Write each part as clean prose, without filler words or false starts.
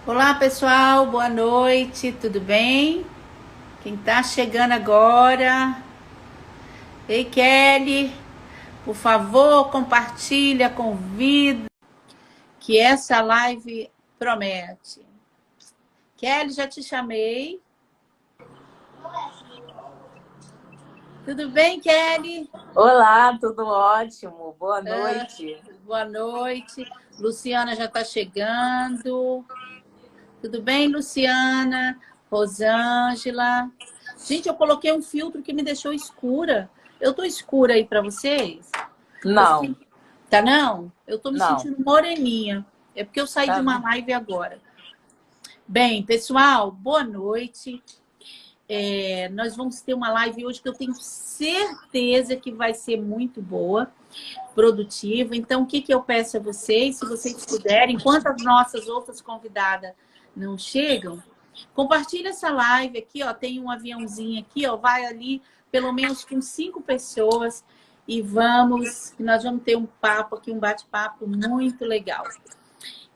Olá, pessoal, boa noite, tudo bem? Quem tá chegando agora? Ei, Kelly, por favor, compartilha, convida, que essa live promete. Kelly, já te chamei. Tudo bem, Kelly? Olá, tudo ótimo. Boa noite. Boa noite. Luciana já tá chegando. Tudo bem, Luciana? Rosângela. Gente, eu coloquei um filtro que me deixou escura. Eu tô escura aí para vocês? Não, Tá não? Eu tô me não. sentindo moreninha. É porque eu saí de Tá, uma live agora. Bem, pessoal, boa noite. Nós vamos ter uma live hoje que eu tenho certeza que vai ser muito boa, produtiva. Então, o que eu peço a vocês, se vocês puderem, enquanto as nossas outras convidadas não chegam, compartilha essa live aqui, ó. Tem um aviãozinho aqui, ó. Vai ali, pelo menos com 5 pessoas, e nós vamos ter um papo aqui, um bate-papo muito legal.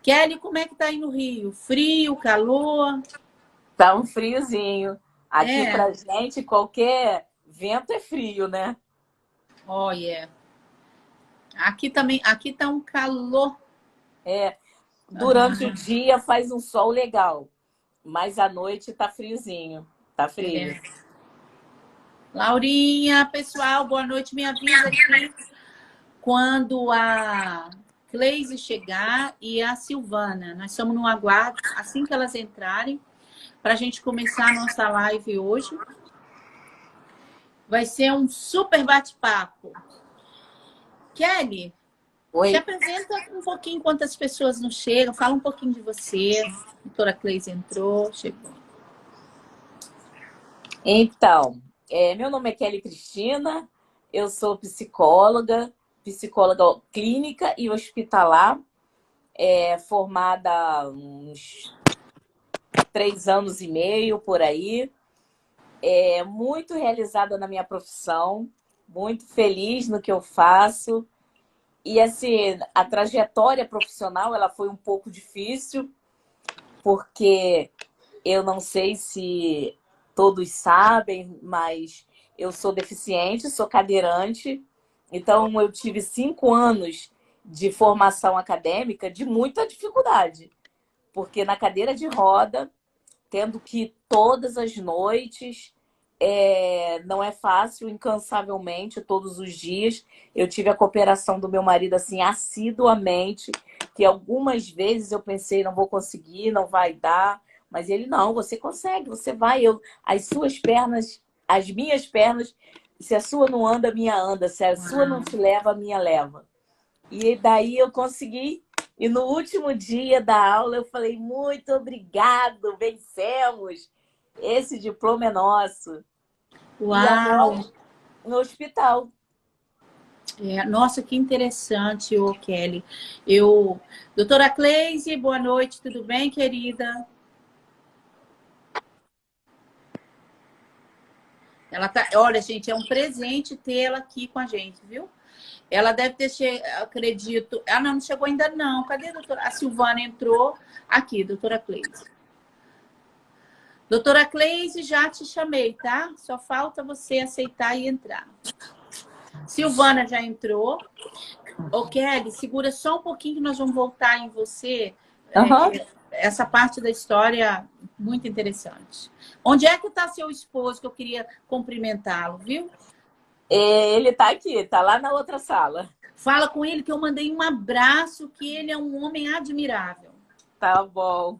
Kelly, como é que tá aí no Rio? Frio, calor? tá um friozinho. Aqui É, pra gente, qualquer vento é frio, né? olha. Aqui também, aqui tá um calor. É, durante o Ah, dia faz um sol legal, mas à noite tá friozinho. Tá frio. é. Laurinha, pessoal, boa noite. Me avisa aqui quando a Cleise chegar e a Silvana. Nós estamos no aguardo, assim que elas entrarem, para a gente começar a nossa live hoje. Vai ser um super bate-papo. Kelly, se Oi? apresenta um pouquinho enquanto as pessoas não chegam. Fala um pouquinho de você. A doutora Cleise entrou, chegou. Então, meu nome é Kelly Cristina, eu sou psicóloga clínica e hospitalar, formada há uns 3 anos e meio por aí. Muito realizada na minha profissão, muito feliz no que eu faço. E assim, a trajetória profissional ela foi um pouco difícil, porque eu não sei se todos sabem, mas eu sou deficiente, sou cadeirante. Então, eu tive 5 anos de formação acadêmica de muita dificuldade, porque na cadeira de roda, tendo que ir todas as noites, não é fácil, incansavelmente, todos os dias. Eu tive a cooperação do meu marido assim assiduamente, que algumas vezes eu pensei, não vou conseguir, não vai dar, mas ele, não, você consegue, você vai. As suas pernas, as minhas pernas, se a sua não anda, a minha anda, se a sua não Uau. te leva, a minha leva. E daí eu consegui. E no último dia da aula eu falei, muito obrigado, vencemos. Esse diploma é nosso. E Uau! agora no hospital. Nossa, que interessante, ô Kelly. Doutora Cleise, boa noite, tudo bem, querida? Ela tá, olha, gente, é um presente tê-la aqui com a gente, viu? Ela deve ter chegado, acredito. Ah, não, não chegou ainda não. Cadê a doutora? A Silvana entrou aqui, doutora Cleise. Doutora Cleise, já te chamei, tá? Só falta você aceitar e entrar. Silvana já entrou. Ô, Kelly, segura só um pouquinho que nós vamos voltar em você. Uhum. Essa parte da história muito interessante. Onde é que está seu esposo, que eu queria cumprimentá-lo, viu? Ele está aqui, está lá na outra sala. Fala com ele que eu mandei um abraço, que ele é um homem admirável. Tá bom.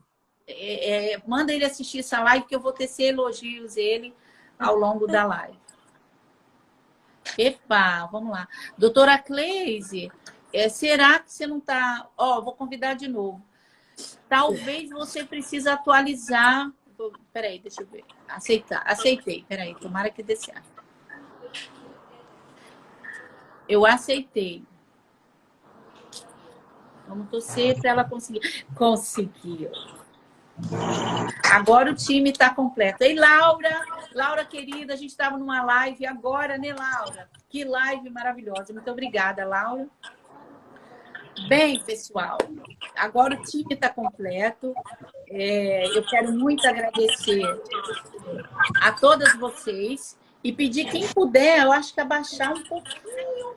Manda ele assistir essa live, que eu vou tecer elogios ele ao longo da live. Epa, vamos lá. Doutora Cleise, será que você não está... Vou convidar de novo. Talvez você precise atualizar. Peraí, deixa eu ver. Aceitar. Aceitei. Peraí, tomara que dê certo. Eu aceitei. Vamos torcer para ela conseguir. Conseguiu. Agora o time está completo. E Laura, Laura querida, a gente estava numa live agora, né, Laura? Que live maravilhosa. Muito obrigada, Laura. Bem, pessoal, agora o time está completo. Eu quero muito agradecer a todas vocês e pedir quem puder, eu acho que abaixar um pouquinho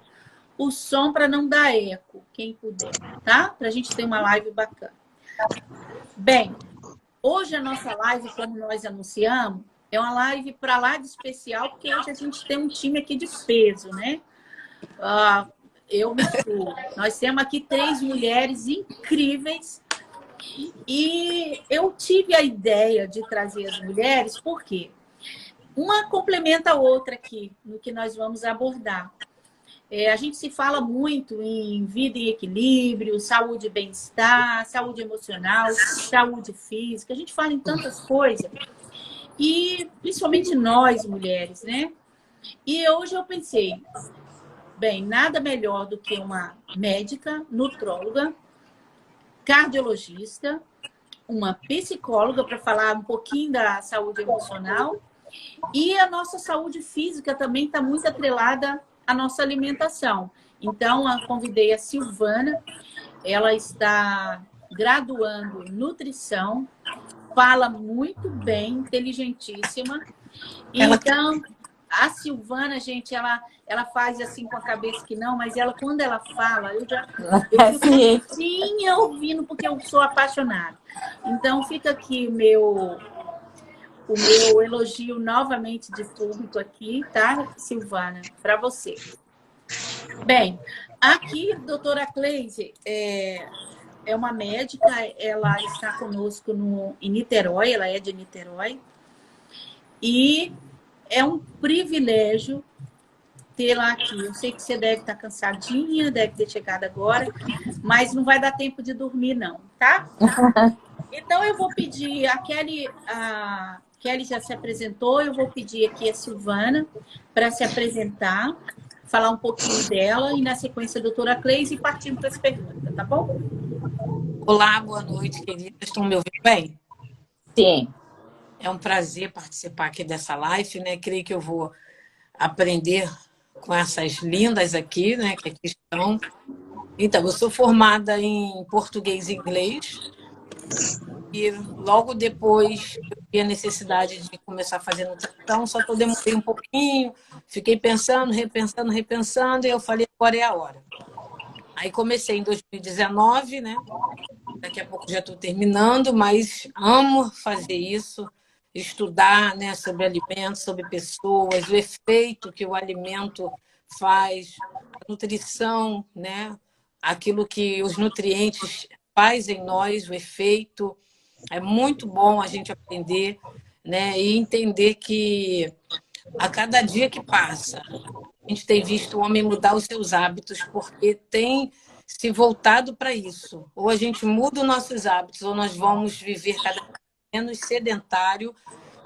o som para não dar eco, quem puder, tá? Para a gente ter uma live bacana. Bem, hoje a nossa live, como nós anunciamos, é uma live para lá de especial, porque hoje a gente tem um time aqui de peso, né? Eu me incluo. Nós temos aqui 3 mulheres incríveis e eu tive a ideia de trazer as mulheres, porque uma complementa a outra aqui, no que nós vamos abordar. A gente se fala muito em vida em equilíbrio, saúde e bem-estar, saúde emocional, saúde física, a gente fala em tantas coisas, e principalmente nós, mulheres, né? E hoje eu pensei, bem, nada melhor do que uma médica, nutróloga, cardiologista, uma psicóloga para falar um pouquinho da saúde emocional, e a nossa saúde física também está muito atrelada à nossa alimentação. Então, eu convidei a Silvana, ela está graduando em nutrição, fala muito bem, inteligentíssima. Então, a Silvana, gente, ela faz assim com a cabeça que não, mas ela, quando ela fala, eu fico assim, ouvindo, porque eu sou apaixonada. Então, fica aqui o meu elogio novamente de público aqui, tá, Silvana? Para você. Bem, aqui, doutora Cleise é uma médica, ela está conosco em Niterói, ela é de Niterói, e é um privilégio tê-la aqui. Eu sei que você deve estar cansadinha, deve ter chegado agora, mas não vai dar tempo de dormir, não, tá? Então, eu vou pedir, a Kelly já se apresentou, eu vou pedir aqui a Silvana para se apresentar, falar um pouquinho dela, e na sequência a doutora Cleise, e partindo para as perguntas, tá bom? Olá, boa noite, queridas. Estão me ouvindo bem? Sim. É um prazer participar aqui dessa live, né? Creio que eu vou aprender com essas lindas aqui, né? Que aqui estão. Então, eu sou formada em português e inglês. E logo depois eu vi a necessidade de começar a fazer nutrição, só que eu demorei um pouquinho, fiquei pensando, repensando, e eu falei, agora é a hora. Aí comecei em 2019, né? Daqui a pouco já estou terminando, mas amo fazer isso, estudar, né, sobre alimentos, sobre pessoas, o efeito que o alimento faz, a nutrição, né? Aquilo que os nutrientes faz em nós, o efeito. É muito bom a gente aprender, né? E entender que a cada dia que passa, a gente tem visto o homem mudar os seus hábitos, porque tem se voltado para isso. Ou a gente muda os nossos hábitos, ou nós vamos viver cada vez menos sedentário,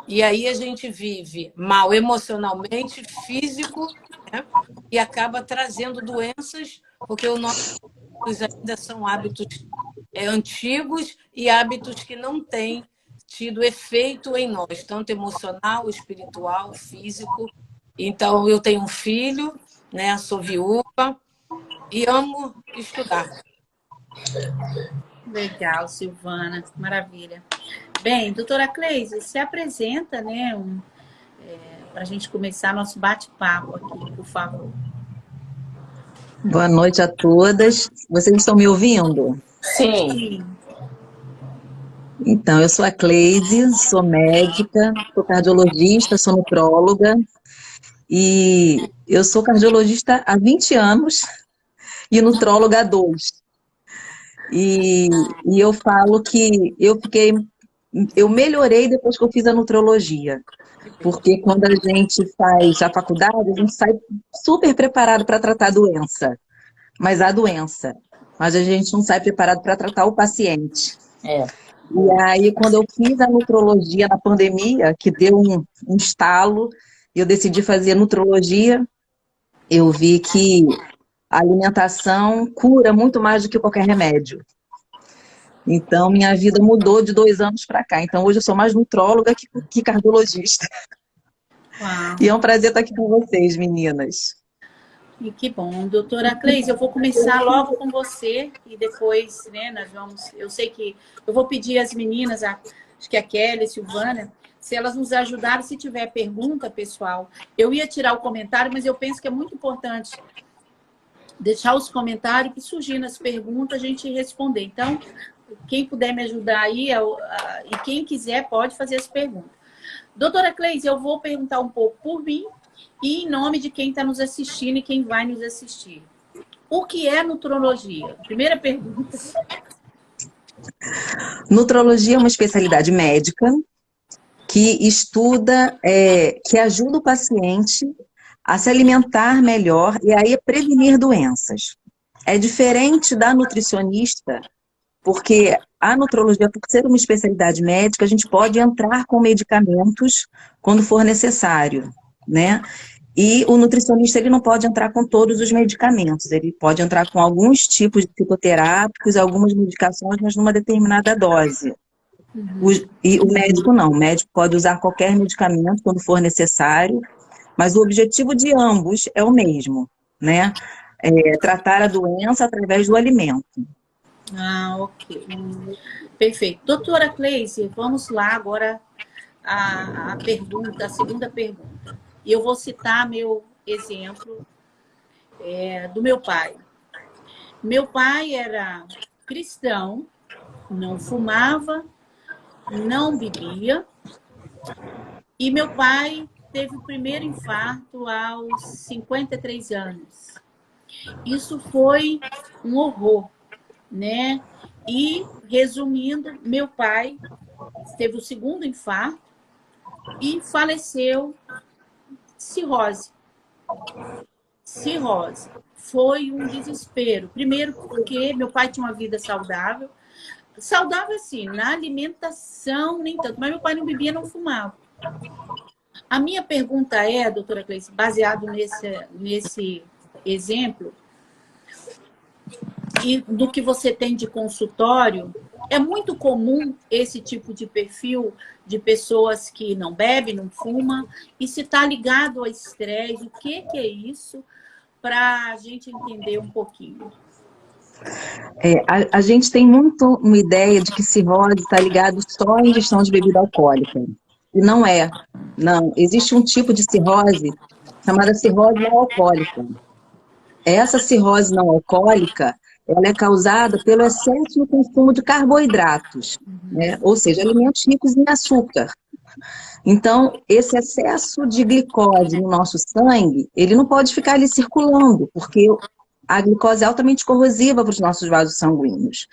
e aí a gente vive mal emocionalmente, físico, né? E acaba trazendo doenças, porque os nossos hábitos ainda são hábitos antigos e hábitos que não têm tido efeito em nós, tanto emocional, espiritual, físico. Então, eu tenho um filho, né? Sou viúva e amo estudar. Legal, Silvana, maravilha. Bem, doutora Cleise, se apresenta, né, para a gente começar nosso bate-papo aqui, por favor. Boa noite a todas. Vocês estão me ouvindo? Sim. Então, eu sou a Cleide, sou médica, sou cardiologista, sou nutróloga e eu sou cardiologista há 20 anos e nutróloga há 2. E eu falo que eu melhorei depois que eu fiz a nutrologia, porque quando a gente faz a faculdade, a gente sai super preparado para tratar a doença, mas a gente não sai preparado para tratar o paciente. E aí, quando eu fiz a nutrologia na pandemia, que deu um estalo, eu decidi fazer nutrologia, eu vi que a alimentação cura muito mais do que qualquer remédio. Então, minha vida mudou de 2 anos para cá. Então, hoje eu sou mais nutróloga que cardiologista. Uau. E é um prazer estar aqui com vocês, meninas. E que bom. Doutora Cleise, eu vou começar logo com você e depois, né, nós vamos... Eu sei que eu vou pedir às meninas, acho que a Kelly, a Silvana, se elas nos ajudarem, se tiver pergunta, pessoal. Eu ia tirar o comentário, mas eu penso que é muito importante deixar os comentários, que surgindo as perguntas, a gente responder. Então, quem puder me ajudar aí, e quem quiser pode fazer as perguntas. Doutora Cleise, eu vou perguntar um pouco por mim e em nome de quem está nos assistindo e quem vai nos assistir. O que é nutrologia? Primeira pergunta. Nutrologia é uma especialidade médica que estuda, que ajuda o paciente a se alimentar melhor e aí a prevenir doenças. É diferente da nutricionista, porque a nutrologia, por ser uma especialidade médica, a gente pode entrar com medicamentos quando for necessário, né? E o nutricionista, ele não pode entrar com todos os medicamentos, ele pode entrar com alguns tipos de psicoterápicos, algumas medicações, mas numa determinada dose. E o médico não, o médico pode usar qualquer medicamento quando for necessário, mas o objetivo de ambos é o mesmo, né? Tratar a doença através do alimento. Ah, ok. Perfeito. Doutora Cleise, vamos lá agora a pergunta, a segunda pergunta. E eu vou citar meu exemplo do meu pai. Meu pai era cristão, não fumava, não bebia, e meu pai teve o primeiro infarto aos 53 anos. Isso foi um horror, né? E, resumindo, meu pai teve o segundo infarto e faleceu cirrose. Cirrose. Foi um desespero. Primeiro porque meu pai tinha uma vida saudável. Saudável, assim, na alimentação, nem tanto. Mas meu pai não bebia, não fumava. A minha pergunta é, doutora Cleice, baseado nesse exemplo, e do que você tem de consultório, é muito comum esse tipo de perfil de pessoas que não bebem, não fumam, e se está ligado ao estresse, o que é isso, para a gente entender um pouquinho. A gente tem muito uma ideia de que cirrose está ligado só à ingestão de bebida alcoólica. E não é. Não. Existe um tipo de cirrose chamada cirrose não alcoólica. Essa cirrose não alcoólica, ela é causada pelo excesso no consumo de carboidratos, né? Ou seja, alimentos ricos em açúcar. Então, esse excesso de glicose no nosso sangue, ele não pode ficar ali circulando, porque a glicose é altamente corrosiva para os nossos vasos sanguíneos.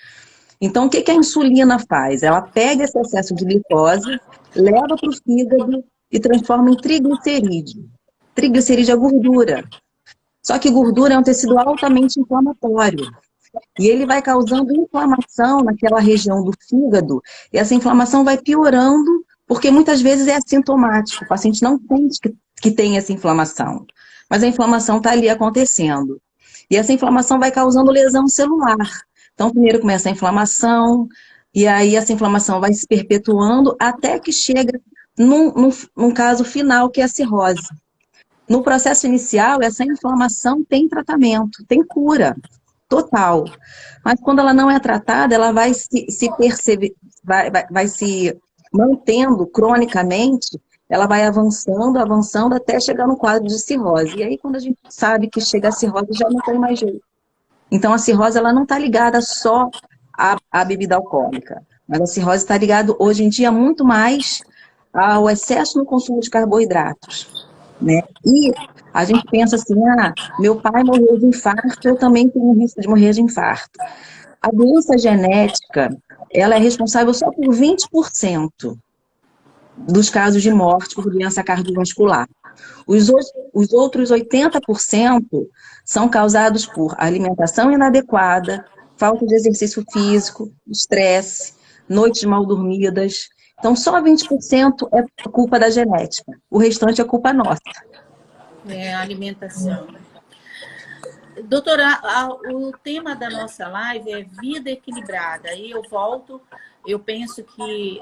Então, o que a insulina faz? Ela pega esse excesso de glicose, leva para o fígado e transforma em triglicerídeo. Triglicerídeo é gordura. Só que gordura é um tecido altamente inflamatório. E ele vai causando inflamação naquela região do fígado, e essa inflamação vai piorando, porque muitas vezes é assintomático. O paciente não sente que tem essa inflamação, mas a inflamação está ali acontecendo. E essa inflamação vai causando lesão celular. Então, primeiro começa a inflamação, e aí essa inflamação vai se perpetuando até que chega num caso final, que é a cirrose. No processo inicial, essa inflamação tem tratamento, tem cura total. Mas quando ela não é tratada, ela vai vai se mantendo cronicamente, ela vai avançando, avançando, até chegar no quadro de cirrose. E aí, quando a gente sabe que chega a cirrose, já não tem mais jeito. Então, a cirrose, ela não está ligada só à bebida alcoólica, mas a cirrose está ligada, hoje em dia, muito mais ao excesso no consumo de carboidratos, né? E a gente pensa assim, meu pai morreu de infarto, eu também tenho risco de morrer de infarto. A doença genética, ela é responsável só por 20% dos casos de morte por doença cardiovascular. Os outros 80% são causados por alimentação inadequada, falta de exercício físico, estresse, noites mal dormidas. Então, só 20% é culpa da genética. O restante é culpa nossa. A alimentação. Doutora, o tema da nossa live é vida equilibrada. Aí eu volto, eu penso que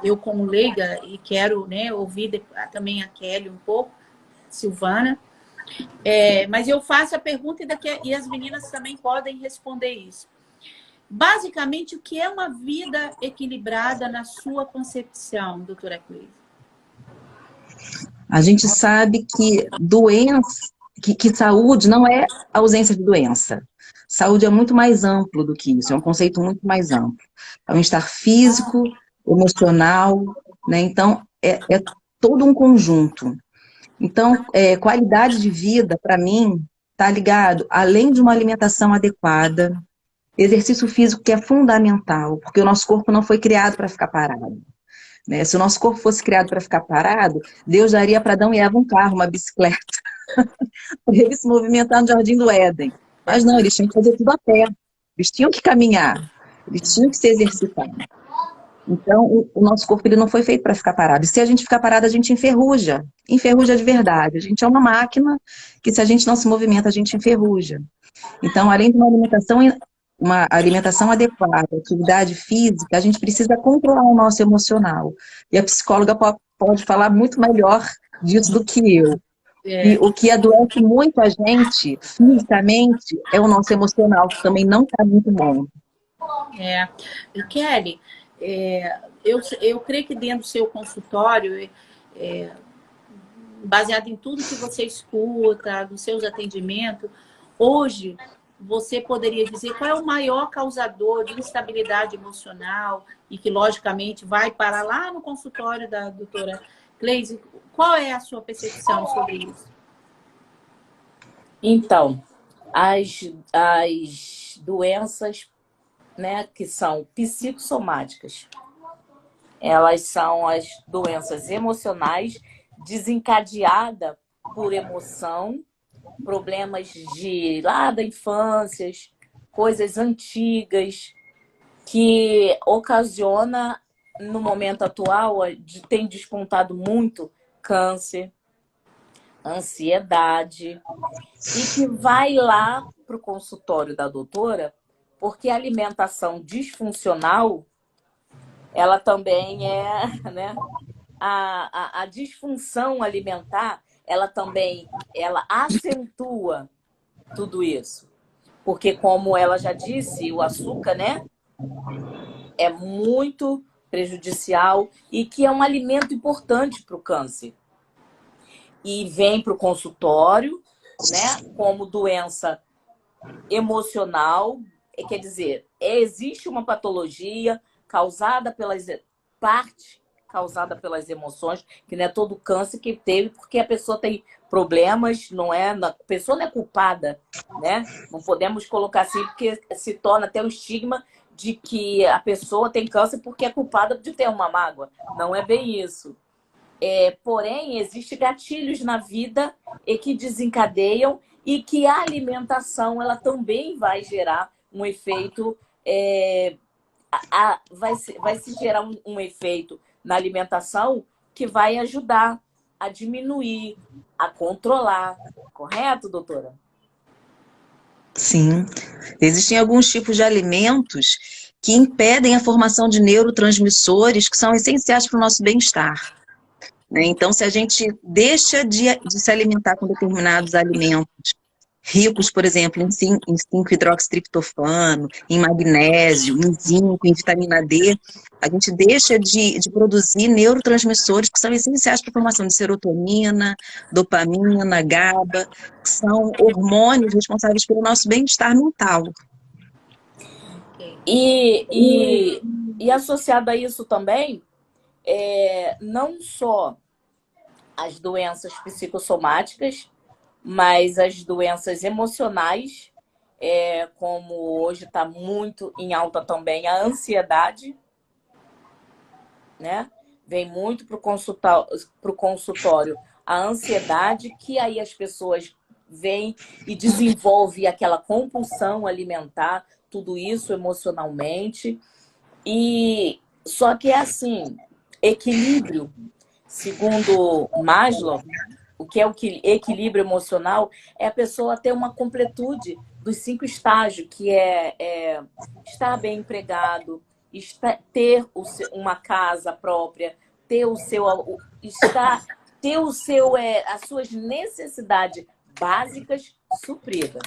eu como leiga, e quero, né, ouvir também a Kelly um pouco, Silvana, Mas eu faço a pergunta e as meninas também podem responder isso. Basicamente, o que é uma vida equilibrada na sua concepção, doutora Cleide? A gente sabe que que saúde não é ausência de doença. Saúde é muito mais amplo do que isso, é um conceito muito mais amplo. É um estar físico, emocional, né? Então, é todo um conjunto. Então, qualidade de vida, para mim, está ligado, além de uma alimentação adequada, exercício físico que é fundamental, porque o nosso corpo não foi criado para ficar parado. Né? Se o nosso corpo fosse criado para ficar parado, Deus daria para Adão e Eva um carro, uma bicicleta, para eles se movimentar no Jardim do Éden. Mas não, eles tinham que fazer tudo a pé, eles tinham que caminhar, eles tinham que se exercitar. Então, o nosso corpo ele não foi feito para ficar parado. E se a gente ficar parado, a gente enferruja. Enferruja de verdade. A gente é uma máquina que, se a gente não se movimenta, a gente enferruja. Então, além de uma alimentação adequada, atividade física, a gente precisa controlar o nosso emocional. E a psicóloga pode falar muito melhor disso do que eu. E o que adoece muito a gente, fisicamente, é o nosso emocional, que também não está muito bom. Kelly, eu creio que dentro do seu consultório, baseado em tudo que você escuta, nos seus atendimentos, hoje você poderia dizer qual é o maior causador de instabilidade emocional e que, logicamente, vai parar lá no consultório da doutora Cleide. Qual é a sua percepção sobre isso? Então, as doenças, né, que são psicossomáticas, elas são as doenças emocionais desencadeadas por emoção, problemas lá da infância, coisas antigas, que ocasiona, no momento atual, tem despontado muito câncer, ansiedade, e que vai lá para o consultório da doutora, porque a alimentação disfuncional, ela também né, a disfunção alimentar, ela acentua tudo isso. Porque, como ela já disse, o açúcar, né, é muito prejudicial e que é um alimento importante para o câncer. E vem para o consultório, né, como doença emocional, quer dizer, existe uma patologia causada causada pelas emoções, que não é todo câncer que teve, porque a pessoa tem problemas, a pessoa não é culpada, né? Não podemos colocar assim, porque se torna até o estigma de que a pessoa tem câncer porque é culpada de ter uma mágoa. Não é bem isso. Porém, existem gatilhos na vida e que desencadeiam e que a alimentação ela também vai gerar um efeito, vai se gerar um efeito na alimentação que vai ajudar a diminuir, a controlar. Correto, doutora? Sim. Existem alguns tipos de alimentos que impedem a formação de neurotransmissores que são essenciais para o nosso bem-estar. Então, se a gente deixa de se alimentar com determinados alimentos ricos, por exemplo, em 5-hidroxitriptofano, em magnésio, em zinco, em vitamina D, a gente deixa de produzir neurotransmissores que são essenciais para a formação de serotonina, dopamina, GABA, que são hormônios responsáveis pelo nosso bem-estar mental. E associado a isso também, não só as doenças psicossomáticas, mas as doenças emocionais, como hoje está muito em alta também a ansiedade, né? Vem muito para o consultório a ansiedade, que aí as pessoas vêm e desenvolvem aquela compulsão alimentar, tudo isso emocionalmente. E só que é assim, equilíbrio, segundo Maslow, o que é o equilíbrio emocional é a pessoa ter uma completude dos 5 estágios, que é estar bem empregado, ter uma casa própria, ter as suas necessidades básicas supridas.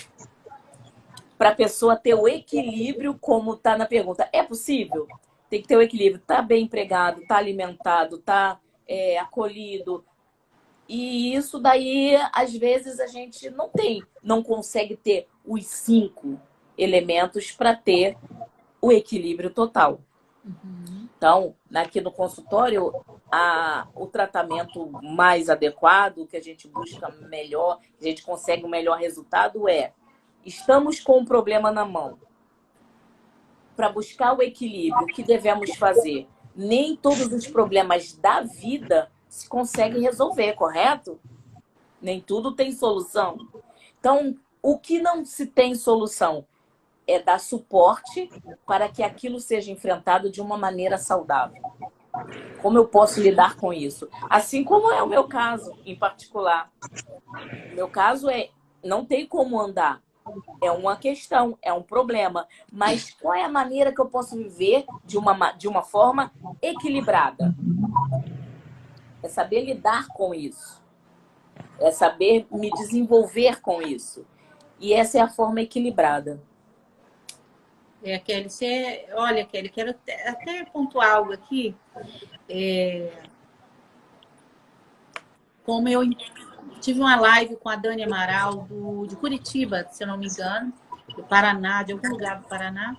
Para a pessoa ter o equilíbrio, como está na pergunta. É possível? Tem que ter o equilíbrio. Tá bem empregado, tá alimentado, tá acolhido. E isso daí, às vezes, a gente não consegue ter os 5 elementos para ter o equilíbrio total. Então, aqui no consultório, o tratamento mais adequado, que a gente busca melhor, que a gente consegue um melhor resultado estamos com um problema na mão. Para buscar o equilíbrio, o que devemos fazer? Nem todos os problemas da vida se conseguem resolver, correto? Nem tudo tem solução. Então, o que não se tem solução é dar suporte para que aquilo seja enfrentado de uma maneira saudável. Como eu posso lidar com isso? Assim como é o meu caso, em particular. O meu caso não tem como andar. É uma questão, é um problema. Mas qual é a maneira que eu posso viver de uma forma equilibrada? É saber lidar com isso. É saber me desenvolver com isso. E essa é a forma equilibrada. Kelly, olha, Kelly, quero até pontuar algo aqui. Como eu tive uma live com a Dani Amaral, de Curitiba, se eu não me engano, do Paraná, de algum lugar do Paraná.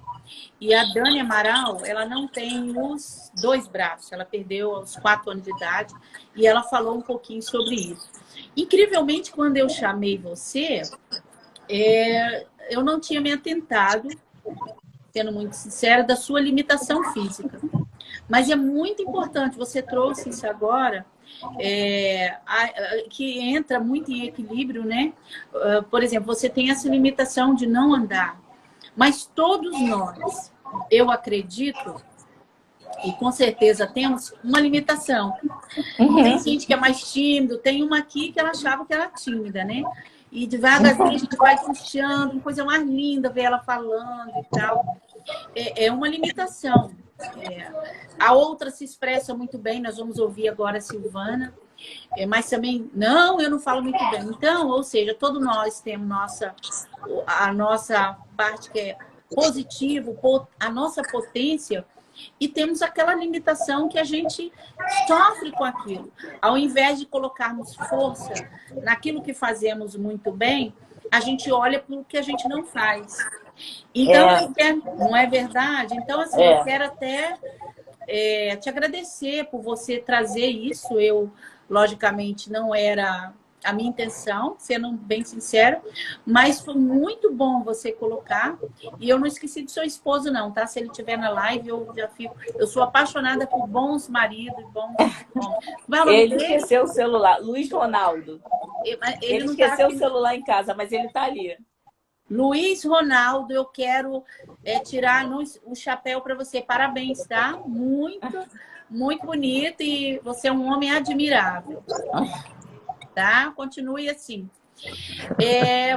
E a Dani Amaral, ela não tem os 2 braços, ela perdeu aos 4 anos de idade, e ela falou um pouquinho sobre isso. Incrivelmente, quando eu chamei você, eu não tinha me atentado, sendo muito sincera, da sua limitação física. Mas é muito importante, você trouxe isso agora, que entra muito em equilíbrio, né? Por exemplo, você tem essa limitação de não andar, mas todos nós, eu acredito, e com certeza temos uma limitação. Tem gente que é mais tímido, tem uma aqui que ela achava que era tímida, né? E devagarzinho a gente vai puxando, uma coisa mais linda ver ela falando e tal. É uma limitação. A outra se expressa muito bem, nós vamos ouvir agora a Silvana, mas também, eu não falo muito bem. Então, ou seja, todos nós temos a nossa parte que é positivo, a nossa potência, e temos aquela limitação que a gente sofre com aquilo. Ao invés de colocarmos força naquilo que fazemos muito bem, a gente olha para o que a gente não faz. Então, não é verdade? Então, assim, eu quero até te agradecer por você trazer isso. Eu, logicamente, não era a minha intenção, sendo bem sincero, mas foi muito bom você colocar. E eu não esqueci do seu esposo, não, tá? Se ele estiver na live, eu sou apaixonada por bons maridos, bons. Ele esqueceu o celular, Luiz Ronaldo. Ele esqueceu o celular em casa, mas ele tá ali. Luiz Ronaldo, eu quero tirar o chapéu para você. Parabéns, tá? Muito, muito bonito, e você é um homem admirável. Tá? Continue assim.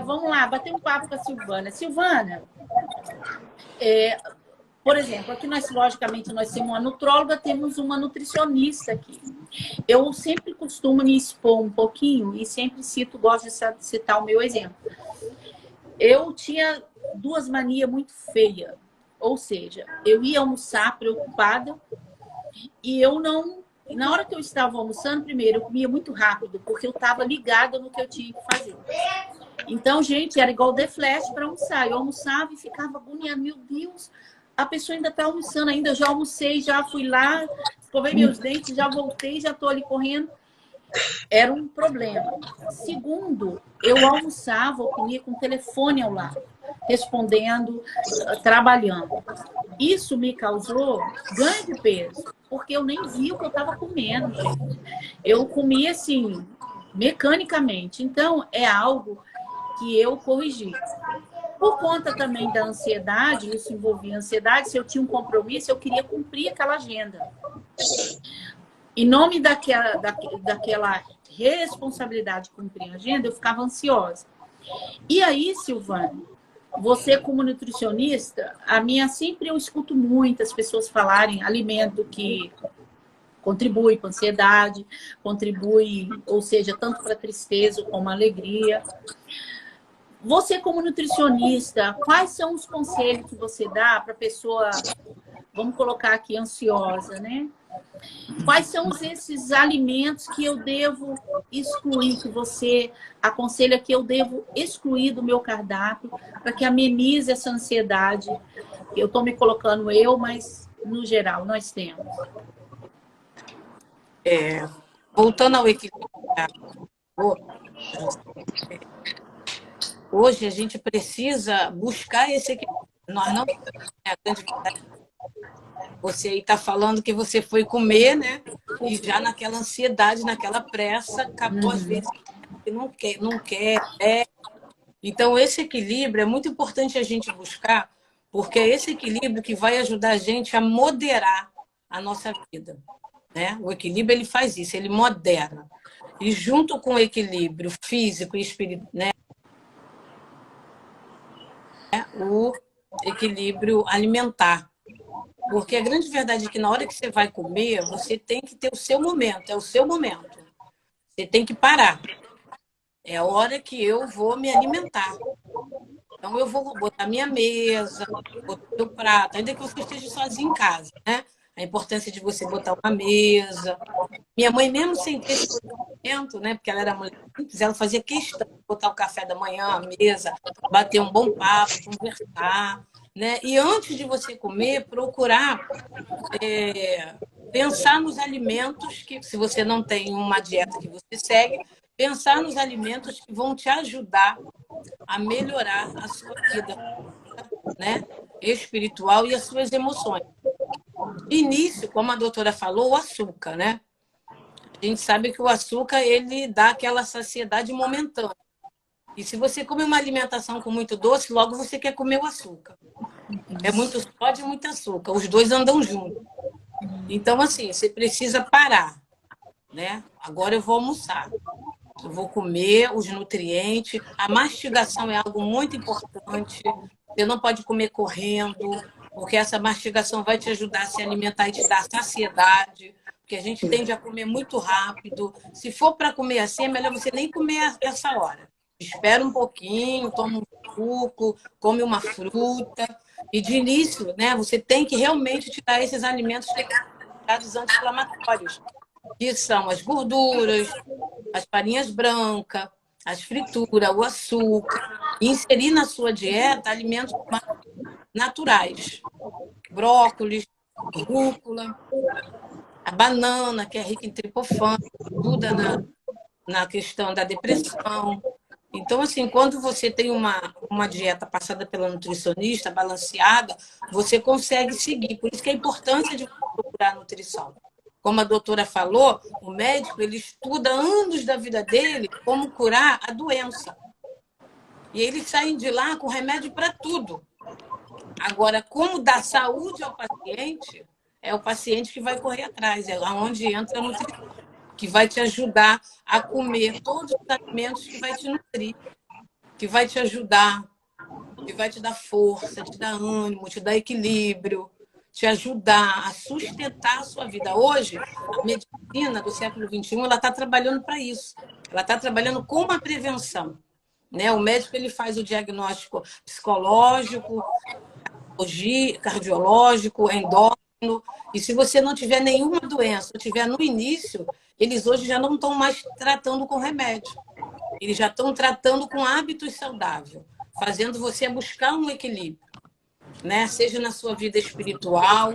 Vamos lá, bater um papo com a Silvana. Silvana, por exemplo, aqui logicamente, nós temos uma nutróloga, temos uma nutricionista aqui. Eu sempre costumo me expor um pouquinho e sempre gosto de citar o meu exemplo. Eu tinha 2 manias muito feias. Ou seja, eu ia almoçar preocupada e na hora que eu estava almoçando, primeiro, eu comia muito rápido, porque eu estava ligada no que eu tinha que fazer. Então, gente, era igual The Flash para almoçar. Eu almoçava e ficava agoniada. Meu Deus, a pessoa ainda está almoçando ainda. Eu já almocei, já fui lá, escovei meus dentes, já voltei, já estou ali correndo. Era um problema. Segundo, eu almoçava, eu comia com o telefone ao lado, respondendo, trabalhando. Isso me causou ganho de peso, porque eu nem vi o que eu estava comendo, gente. Eu comia assim, mecanicamente. Então, é algo que eu corrigi. Por conta também da ansiedade, isso envolvia ansiedade, se eu tinha um compromisso, eu queria cumprir aquela agenda. Em nome daquela responsabilidade de cumprir a agenda, eu ficava ansiosa. E aí, Silvana, você como nutricionista, sempre eu escuto muitas pessoas falarem alimento que contribui com ansiedade, contribui, ou seja, tanto para tristeza como alegria. Você, como nutricionista, quais são os conselhos que você dá para a pessoa, vamos colocar aqui, ansiosa, né? Quais são esses alimentos que eu devo excluir, que você aconselha que eu devo excluir do meu cardápio para que amenize essa ansiedade? Eu estou me colocando mas no geral nós temos. Voltando ao equilíbrio, hoje a gente precisa buscar esse equilíbrio. Nós não a grande verdade. Você aí está falando que você foi comer, né? E já naquela ansiedade, naquela pressa, acabou às vezes que não quer. Então, esse equilíbrio é muito importante a gente buscar, porque é esse equilíbrio que vai ajudar a gente a moderar a nossa vida, né? O equilíbrio, ele faz isso, ele modera. E junto com o equilíbrio físico e espiritual, né? O equilíbrio alimentar. Porque a grande verdade é que na hora que você vai comer, você tem que ter o seu momento, é o seu momento. Você tem que parar. É a hora que eu vou me alimentar. Então, eu vou botar minha mesa, botar meu prato, ainda que você esteja sozinho em casa, né? A importância de você botar uma mesa. Minha mãe, mesmo sem ter esse conhecimento, né? Porque ela era mulher simples, ela fazia questão de botar o café da manhã, a mesa, bater um bom papo, conversar, né? E antes de você comer, procurar pensar nos alimentos que, se você não tem uma dieta que você segue, pensar nos alimentos que vão te ajudar a melhorar a sua vida, né, espiritual e as suas emoções. De início, como a doutora falou, o açúcar, né? A gente sabe que o açúcar, ele dá aquela saciedade momentânea. E se você come uma alimentação com muito doce, logo você quer comer o açúcar. É muito sódio e muito açúcar. Os dois andam juntos. Então, assim, você precisa parar, né? Agora eu vou almoçar. Eu vou comer os nutrientes. A mastigação é algo muito importante. Você não pode comer correndo, porque essa mastigação vai te ajudar a se alimentar e te dar saciedade, porque a gente tende a comer muito rápido. Se for para comer assim, é melhor você nem comer essa hora. Espera um pouquinho, toma um suco, come uma fruta. E de início, né, você tem que realmente tirar esses alimentos considerados anti-inflamatórios, que são as gorduras, as farinhas brancas, as frituras, o açúcar, e inserir na sua dieta alimentos naturais. Brócolis, rúcula, a banana, que é rica em triptofano, ajuda na questão da depressão. Então, assim, quando você tem uma dieta passada pela nutricionista, balanceada, você consegue seguir. Por isso que a importância de procurar a nutrição. Como a doutora falou, o médico, ele estuda anos da vida dele como curar a doença. E eles saem de lá com remédio para tudo. Agora, como dar saúde ao paciente, é o paciente que vai correr atrás. É lá onde entra a nutrição, que vai te ajudar a comer todos os alimentos que vai te nutrir, que vai te ajudar, que vai te dar força, te dar ânimo, te dar equilíbrio, te ajudar a sustentar a sua vida. Hoje, a medicina do século XXI, ela está trabalhando para isso. Ela está trabalhando com uma prevenção, né? O médico, ele faz o diagnóstico psicológico, cardiológico, endócrino, e se você não tiver nenhuma doença, ou tiver no início, eles hoje já não estão mais tratando com remédio. Eles já estão tratando com hábitos saudáveis, fazendo você buscar um equilíbrio, né? Seja na sua vida espiritual.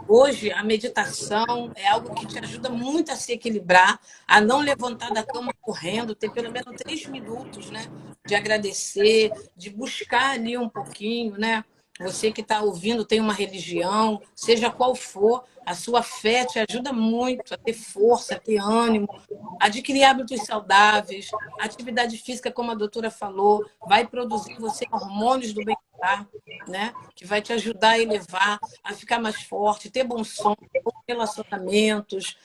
Hoje, a meditação é algo que te ajuda muito a se equilibrar, a não levantar da cama correndo, ter pelo menos 3 minutos, né? De agradecer, de buscar ali um pouquinho, né? Você que está ouvindo tem uma religião, seja qual for, a sua fé te ajuda muito a ter força, a ter ânimo, a adquirir hábitos saudáveis. A atividade física, como a doutora falou, vai produzir em você hormônios do bem-estar, né? Que vai te ajudar a elevar, a ficar mais forte, ter bom sono, bons relacionamentos,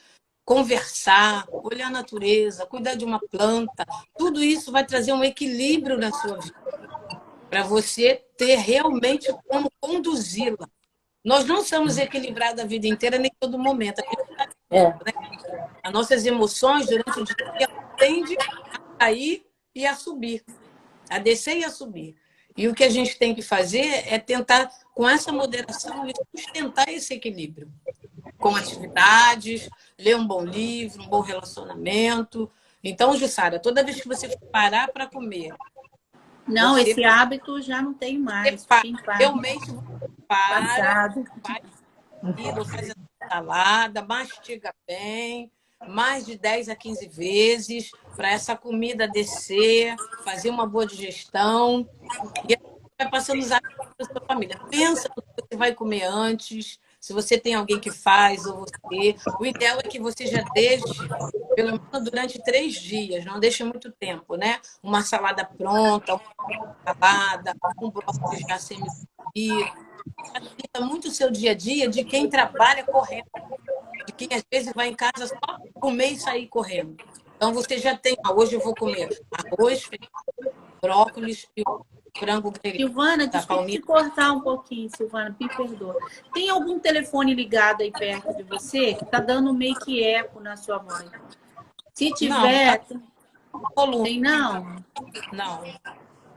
conversar, olhar a natureza, cuidar de uma planta. Tudo isso vai trazer um equilíbrio na sua vida, para você ter realmente como conduzi-la. Nós não somos equilibrados a vida inteira, nem todo momento. A gente está É. As nossas emoções durante o dia tendem a cair e a subir, a descer e a subir. E o que a gente tem que fazer é tentar, com essa moderação, sustentar esse equilíbrio. Com atividades, ler um bom livro, um bom relacionamento. Então, Jussara, toda vez que você for parar para comer, Não, esse hábito já não tem mais. Realmente para, Passado. faz a salada, mastiga bem, mais de 10 a 15 vezes, para essa comida descer, fazer uma boa digestão. E aí vai passando os hábitos para sua família. Pensa no que você vai comer antes, se você tem alguém que faz, ou você. O ideal é que você já deixe, pelo menos durante 3 dias, não deixe muito tempo, né? Uma salada pronta, uma salada, um brócolis já semi-cozido. Facilita muito o seu dia a dia de quem trabalha correndo, de quem às vezes vai em casa só comer e sair correndo. Então você já tem, hoje eu vou comer arroz, brócolis e frango grelhado. Silvana, desculpa te cortar um pouquinho, Silvana, me perdoa. Tem algum telefone ligado aí perto de você que tá dando meio que eco na sua voz? Se tiver... Não, tem não? Não.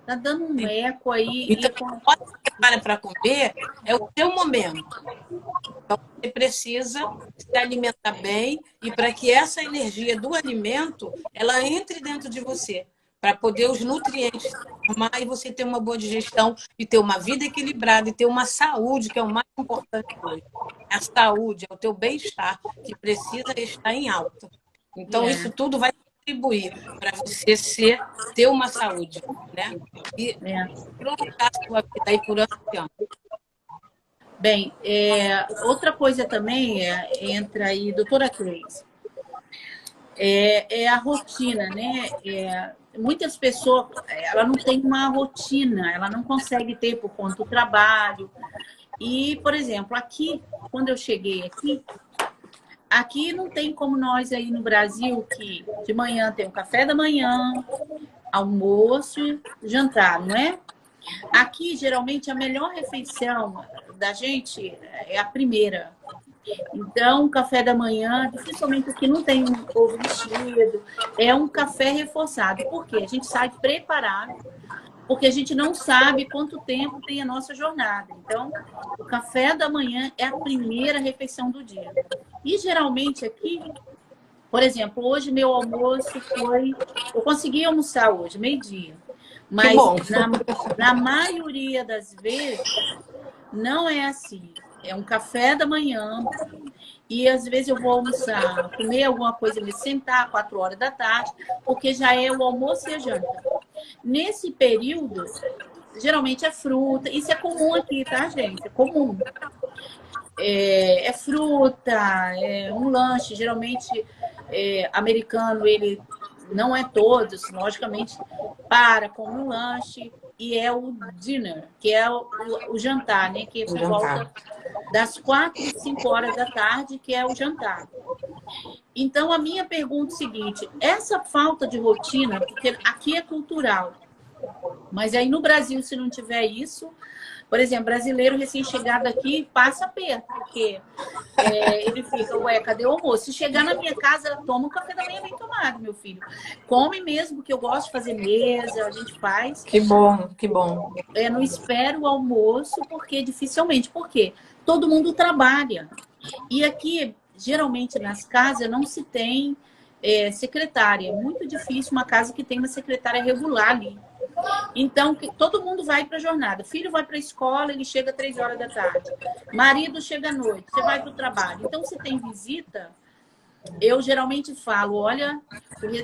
Tá dando um eco aí. Então, quando você para comer, é o seu momento. Então, você precisa se alimentar bem e para que essa energia do alimento, ela entre dentro de você, para poder os nutrientes se formar e você ter uma boa digestão e ter uma vida equilibrada e ter uma saúde, que é o mais importante hoje. A saúde, é o teu bem-estar, que precisa estar em alta. Então, isso tudo vai contribuir para você ter uma saúde, né? E prolongar a sua vida aí por anos. Bem, outra coisa também entra aí, doutora Cleis, é a rotina, né? Muitas pessoas, ela não tem uma rotina, ela não consegue ter por conta do trabalho. E, por exemplo, aqui, quando eu cheguei aqui não tem como nós aí no Brasil, que de manhã tem o café da manhã, almoço, jantar, não é? Aqui, geralmente, a melhor refeição da gente é a primeira. Então, o café da manhã, dificilmente aqui não tem um ovo mexido, é um café reforçado. Por quê? A gente sai preparado, porque a gente não sabe quanto tempo tem a nossa jornada. Então, o café da manhã é a primeira refeição do dia. E, geralmente, aqui, por exemplo, hoje meu almoço foi... Eu consegui almoçar hoje, meio-dia. Mas, na maioria das vezes, não é assim. É um café da manhã e, às vezes, eu vou almoçar, comer alguma coisa, me sentar 4 horas da tarde, porque já é o almoço e a janta. Nesse período, geralmente é fruta. Isso é comum aqui, tá, gente? É comum. É fruta, é um lanche. Geralmente, americano, ele não é todos, logicamente, come um lanche. E é o dinner, que é o jantar, né? Que é por volta das 4 e 5 horas da tarde, que é o jantar. Então, a minha pergunta é a seguinte: essa falta de rotina, porque aqui é cultural, mas aí no Brasil, se não tiver isso, por exemplo, brasileiro recém-chegado aqui passa perto, porque ele fica, ué, cadê o almoço? Se chegar na minha casa, toma um café da manhã bem tomado, meu filho. Come mesmo, porque eu gosto de fazer mesa, a gente faz. Que bom, que bom. Não espero o almoço, porque dificilmente. Por quê? Todo mundo trabalha. E aqui, geralmente, nas casas, não se tem secretária. É muito difícil uma casa que tem uma secretária regular ali. Então, todo mundo vai para a jornada. Filho vai para a escola, ele chega 3 horas da tarde. Marido chega à noite, você vai para o trabalho. Então, se tem visita, eu geralmente falo, olha,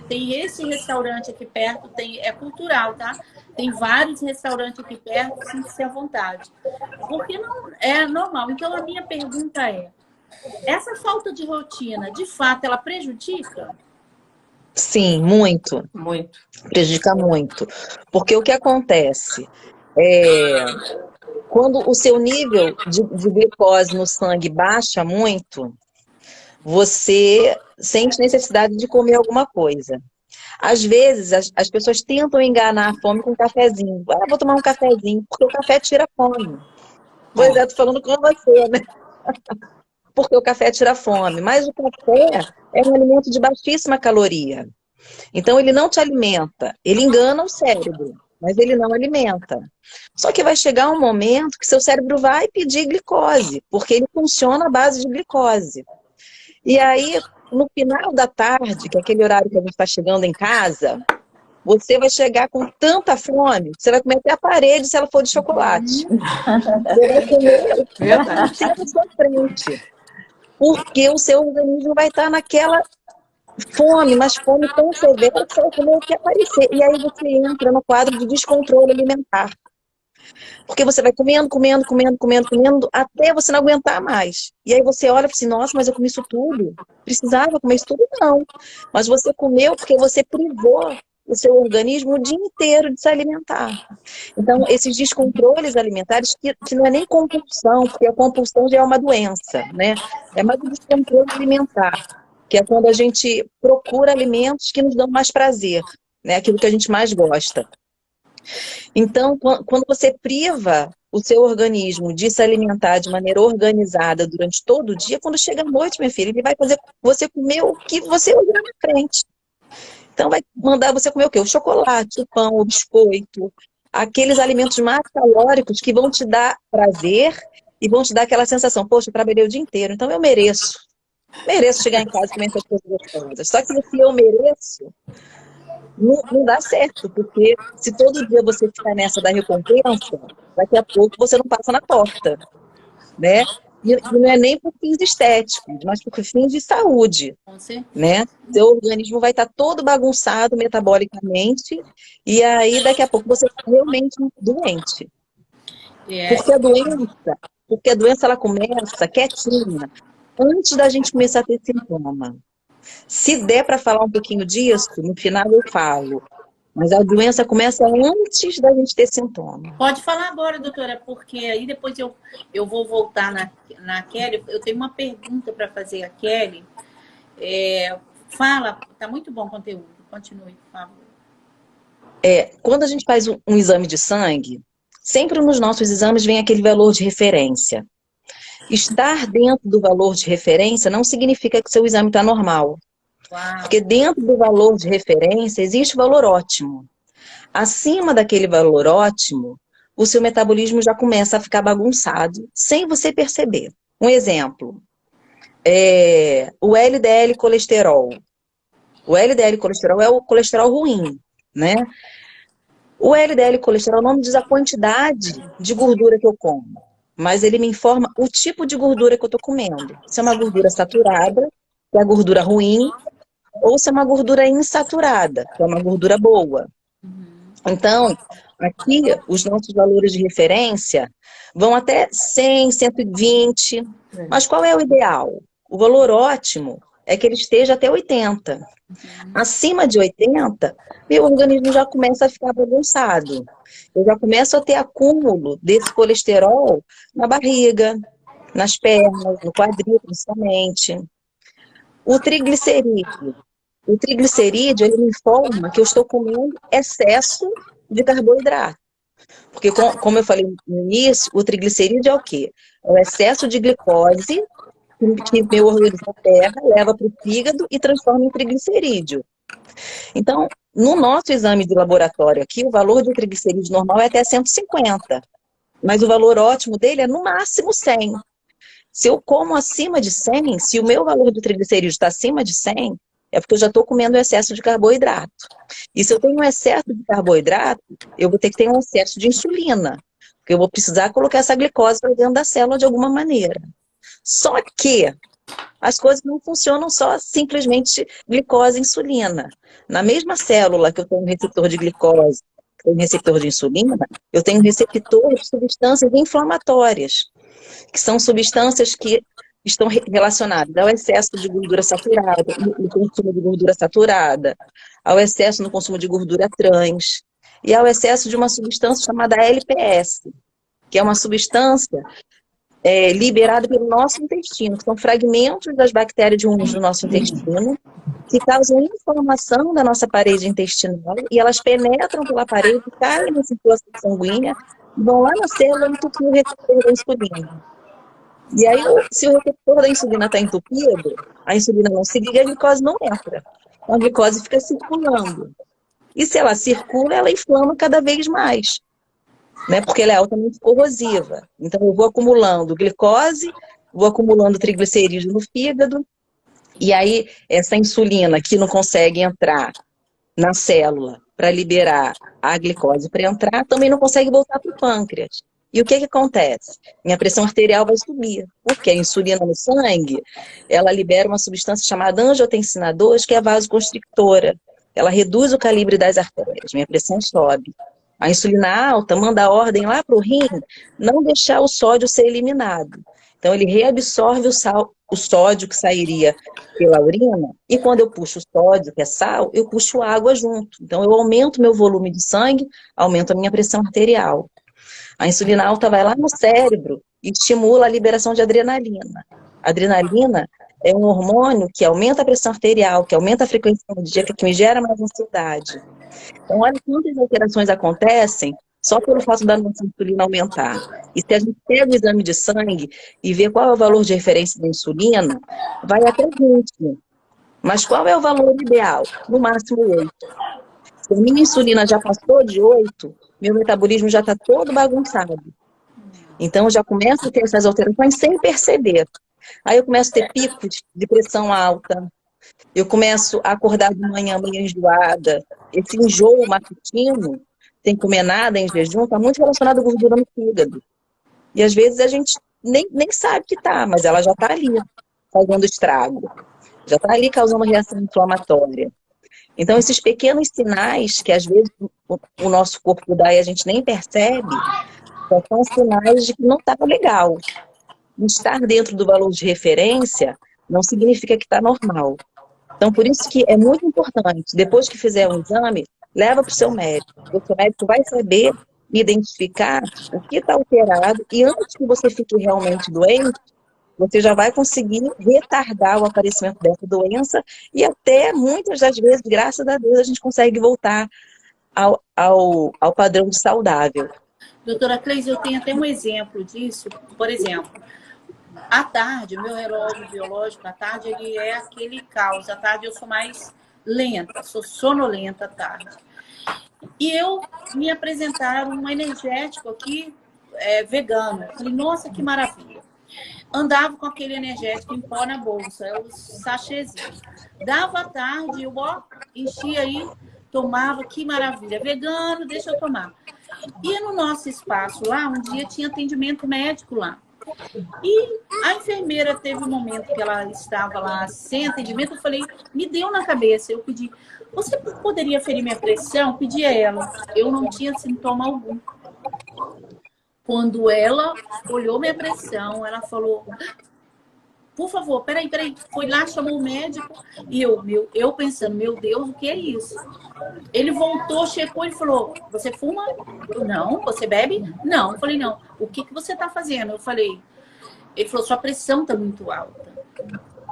tem esse restaurante aqui perto, é cultural, tá? Tem vários restaurantes aqui perto, sinta-se à vontade. Porque não é normal. Então, a minha pergunta é, essa falta de rotina, de fato, ela prejudica? Sim, muito. Muito. Prejudica muito. Porque o que acontece? Quando o seu nível de glicose no sangue baixa muito, você sente necessidade de comer alguma coisa. Às vezes, as pessoas tentam enganar a fome com um cafezinho. Ah, vou tomar um cafezinho, porque o café tira a fome. Pois é, tô falando com você, né? porque o café tira fome, mas o café é um alimento de baixíssima caloria. Então, ele não te alimenta, ele engana o cérebro, mas ele não alimenta. Só que vai chegar um momento que seu cérebro vai pedir glicose, porque ele funciona à base de glicose. E aí, no final da tarde, que é aquele horário que a gente está chegando em casa, você vai chegar com tanta fome, você vai comer até a parede se ela for de chocolate. Você vai comer o que Verdade. tem na sua frente. Porque o seu organismo vai estar naquela fome, mas fome tão severa que você vai comer o que aparecer. E aí você entra no quadro de descontrole alimentar. Porque você vai comendo, comendo, comendo, comendo, comendo, até você não aguentar mais. E aí você olha e fala assim, nossa, mas eu comi isso tudo. Precisava comer isso tudo? Não. Mas você comeu porque você privou o seu organismo o dia inteiro de se alimentar. Então, esses descontroles alimentares, que não é nem compulsão, porque a compulsão já é uma doença, né? É mais um descontrole alimentar, que é quando a gente procura alimentos que nos dão mais prazer, né? Aquilo que a gente mais gosta. Então, quando você priva o seu organismo de se alimentar de maneira organizada durante todo o dia, quando chega a noite, minha filha, ele vai fazer você comer o que você olhar na frente. Então, vai mandar você comer o quê? O chocolate, o pão, o biscoito, aqueles alimentos mais calóricos que vão te dar prazer e vão te dar aquela sensação, poxa, eu trabalhei o dia inteiro, então eu mereço. Mereço chegar em casa e comer essas coisas gostosas. Só que se eu mereço, não dá certo, porque se todo dia você ficar nessa da recompensa, daqui a pouco você não passa na porta, né? E não é nem por fins estéticos, mas por fins de saúde, né? Seu organismo vai estar todo bagunçado metabolicamente e aí daqui a pouco você está realmente doente. Porque a doença ela começa quietinha, antes da gente começar a ter sintoma. Se der para falar um pouquinho disso, no final eu falo. Mas a doença começa antes da gente ter sintoma. Pode falar agora, doutora, porque aí depois eu vou voltar na Kelly. Eu tenho uma pergunta para fazer a Kelly. Fala, tá muito bom o conteúdo. Continue, por favor. Quando a gente faz um exame de sangue, sempre nos nossos exames vem aquele valor de referência. Estar dentro do valor de referência não significa que seu exame está normal. Uau. Porque dentro do valor de referência existe o valor ótimo. Acima daquele valor ótimo, o seu metabolismo já começa a ficar bagunçado, sem você perceber. Um exemplo, o LDL colesterol. O LDL colesterol é o colesterol ruim, né? O LDL colesterol não me diz a quantidade de gordura que eu como, mas ele me informa o tipo de gordura que eu estou comendo. Se é uma gordura saturada, que é a gordura ruim, ou se é uma gordura insaturada, que é uma gordura boa. Então, aqui, os nossos valores de referência vão até 100, 120. Mas qual é o ideal? O valor ótimo é que ele esteja até 80. Acima de 80, meu organismo já começa a ficar bagunçado. Eu já começo a ter acúmulo desse colesterol na barriga, nas pernas, no quadril, principalmente. O triglicerídeo. O triglicerídeo, ele me informa que eu estou comendo excesso de carboidrato. Porque, como eu falei no início, o triglicerídeo é o quê? É o excesso de glicose que meu organismo pega, leva para o fígado e transforma em triglicerídeo. Então, no nosso exame de laboratório aqui, o valor de triglicerídeo normal é até 150. Mas o valor ótimo dele é no máximo 100. Se eu como acima de 100, se o meu valor de triglicerídeo está acima de 100, é porque eu já estou comendo excesso de carboidrato. E se eu tenho um excesso de carboidrato, eu vou ter que ter um excesso de insulina. Porque eu vou precisar colocar essa glicose para dentro da célula de alguma maneira. Só que as coisas não funcionam só simplesmente glicose e insulina. Na mesma célula que eu tenho um receptor de glicose, que tem um receptor de insulina, eu tenho um receptor de substâncias inflamatórias, que são substâncias que estão relacionadas ao excesso de gordura saturada, no consumo de gordura saturada, ao excesso no consumo de gordura trans e ao excesso de uma substância chamada LPS, que é uma substância liberada pelo nosso intestino, que são fragmentos das bactérias ruins do nosso intestino, que causam inflamação da nossa parede intestinal e elas penetram pela parede, caem na circulação sanguínea e vão lá na célula entupir o receptor da insulina. E aí, se o receptor da insulina está entupido, a insulina não se liga e a glicose não entra. Então, a glicose fica circulando. E se ela circula, ela inflama cada vez mais, né? Porque ela é altamente corrosiva. Então, eu vou acumulando glicose, vou acumulando triglicerídeos no fígado, e aí essa insulina que não consegue entrar na célula para liberar a glicose para entrar, também não consegue voltar para o pâncreas. E o que acontece? Minha pressão arterial vai subir, porque a insulina no sangue, ela libera uma substância chamada angiotensina 2, que é vasoconstrictora. Ela reduz o calibre das artérias, minha pressão sobe. A insulina alta manda a ordem lá para o rim não deixar o sódio ser eliminado. Então, ele reabsorve o sódio que sairia pela urina, e quando eu puxo o sódio, que é sal, eu puxo água junto. Então, eu aumento meu volume de sangue, aumento a minha pressão arterial. A insulina alta vai lá no cérebro e estimula a liberação de adrenalina. A adrenalina é um hormônio que aumenta a pressão arterial, que aumenta a frequência cardíaca, que me gera mais ansiedade. Então, olha quantas alterações acontecem só pelo fato da nossa insulina aumentar. E se a gente pega o exame de sangue e vê qual é o valor de referência da insulina, vai até 20. Mas qual é o valor ideal? No máximo 8. Se a minha insulina já passou de 8, meu metabolismo já está todo bagunçado. Então, eu já começo a ter essas alterações sem perceber. Aí eu começo a ter picos de pressão alta, eu começo a acordar de manhã meio enjoada. Esse enjoo matutino, sem comer nada em jejum, está muito relacionado à gordura no fígado. E às vezes a gente nem sabe que está, mas ela já está ali, fazendo estrago. Já está ali causando reação inflamatória. Então, esses pequenos sinais que às vezes o nosso corpo dá e a gente nem percebe, são sinais de que não está legal. Estar dentro do valor de referência não significa que está normal. Então, por isso que é muito importante, depois que fizer um exame, leva para o seu médico. O seu médico vai saber identificar o que está alterado e antes que você fique realmente doente, você já vai conseguir retardar o aparecimento dessa doença e até, muitas das vezes, graças a Deus, a gente consegue voltar ao padrão de saudável. Doutora Cleise, eu tenho até um exemplo disso. Por exemplo, à tarde, o meu relógio biológico, à tarde, ele é aquele caos. À tarde eu sou mais lenta, sou sonolenta à tarde. E me apresentaram um energético aqui, vegano. Eu falei, nossa, que maravilha. Andava com aquele energético em pó na bolsa, os sachêzinhos. Dava à tarde, eu enchia aí, tomava, que maravilha. Vegano, deixa eu tomar. E no nosso espaço lá, um dia tinha atendimento médico lá. E a enfermeira teve um momento que ela estava lá sem atendimento, eu falei, me deu na cabeça, eu pedi, você poderia ferir minha pressão? Pedi a ela, eu não tinha sintoma algum. Quando ela olhou minha pressão, ela falou, por favor, peraí, foi lá, chamou o médico, e eu pensando, meu Deus, o que é isso? Ele voltou, checou e falou, você fuma? Eu, não. Você bebe? Não. Eu falei, não. O que você está fazendo? Eu falei, ele falou, sua pressão está muito alta.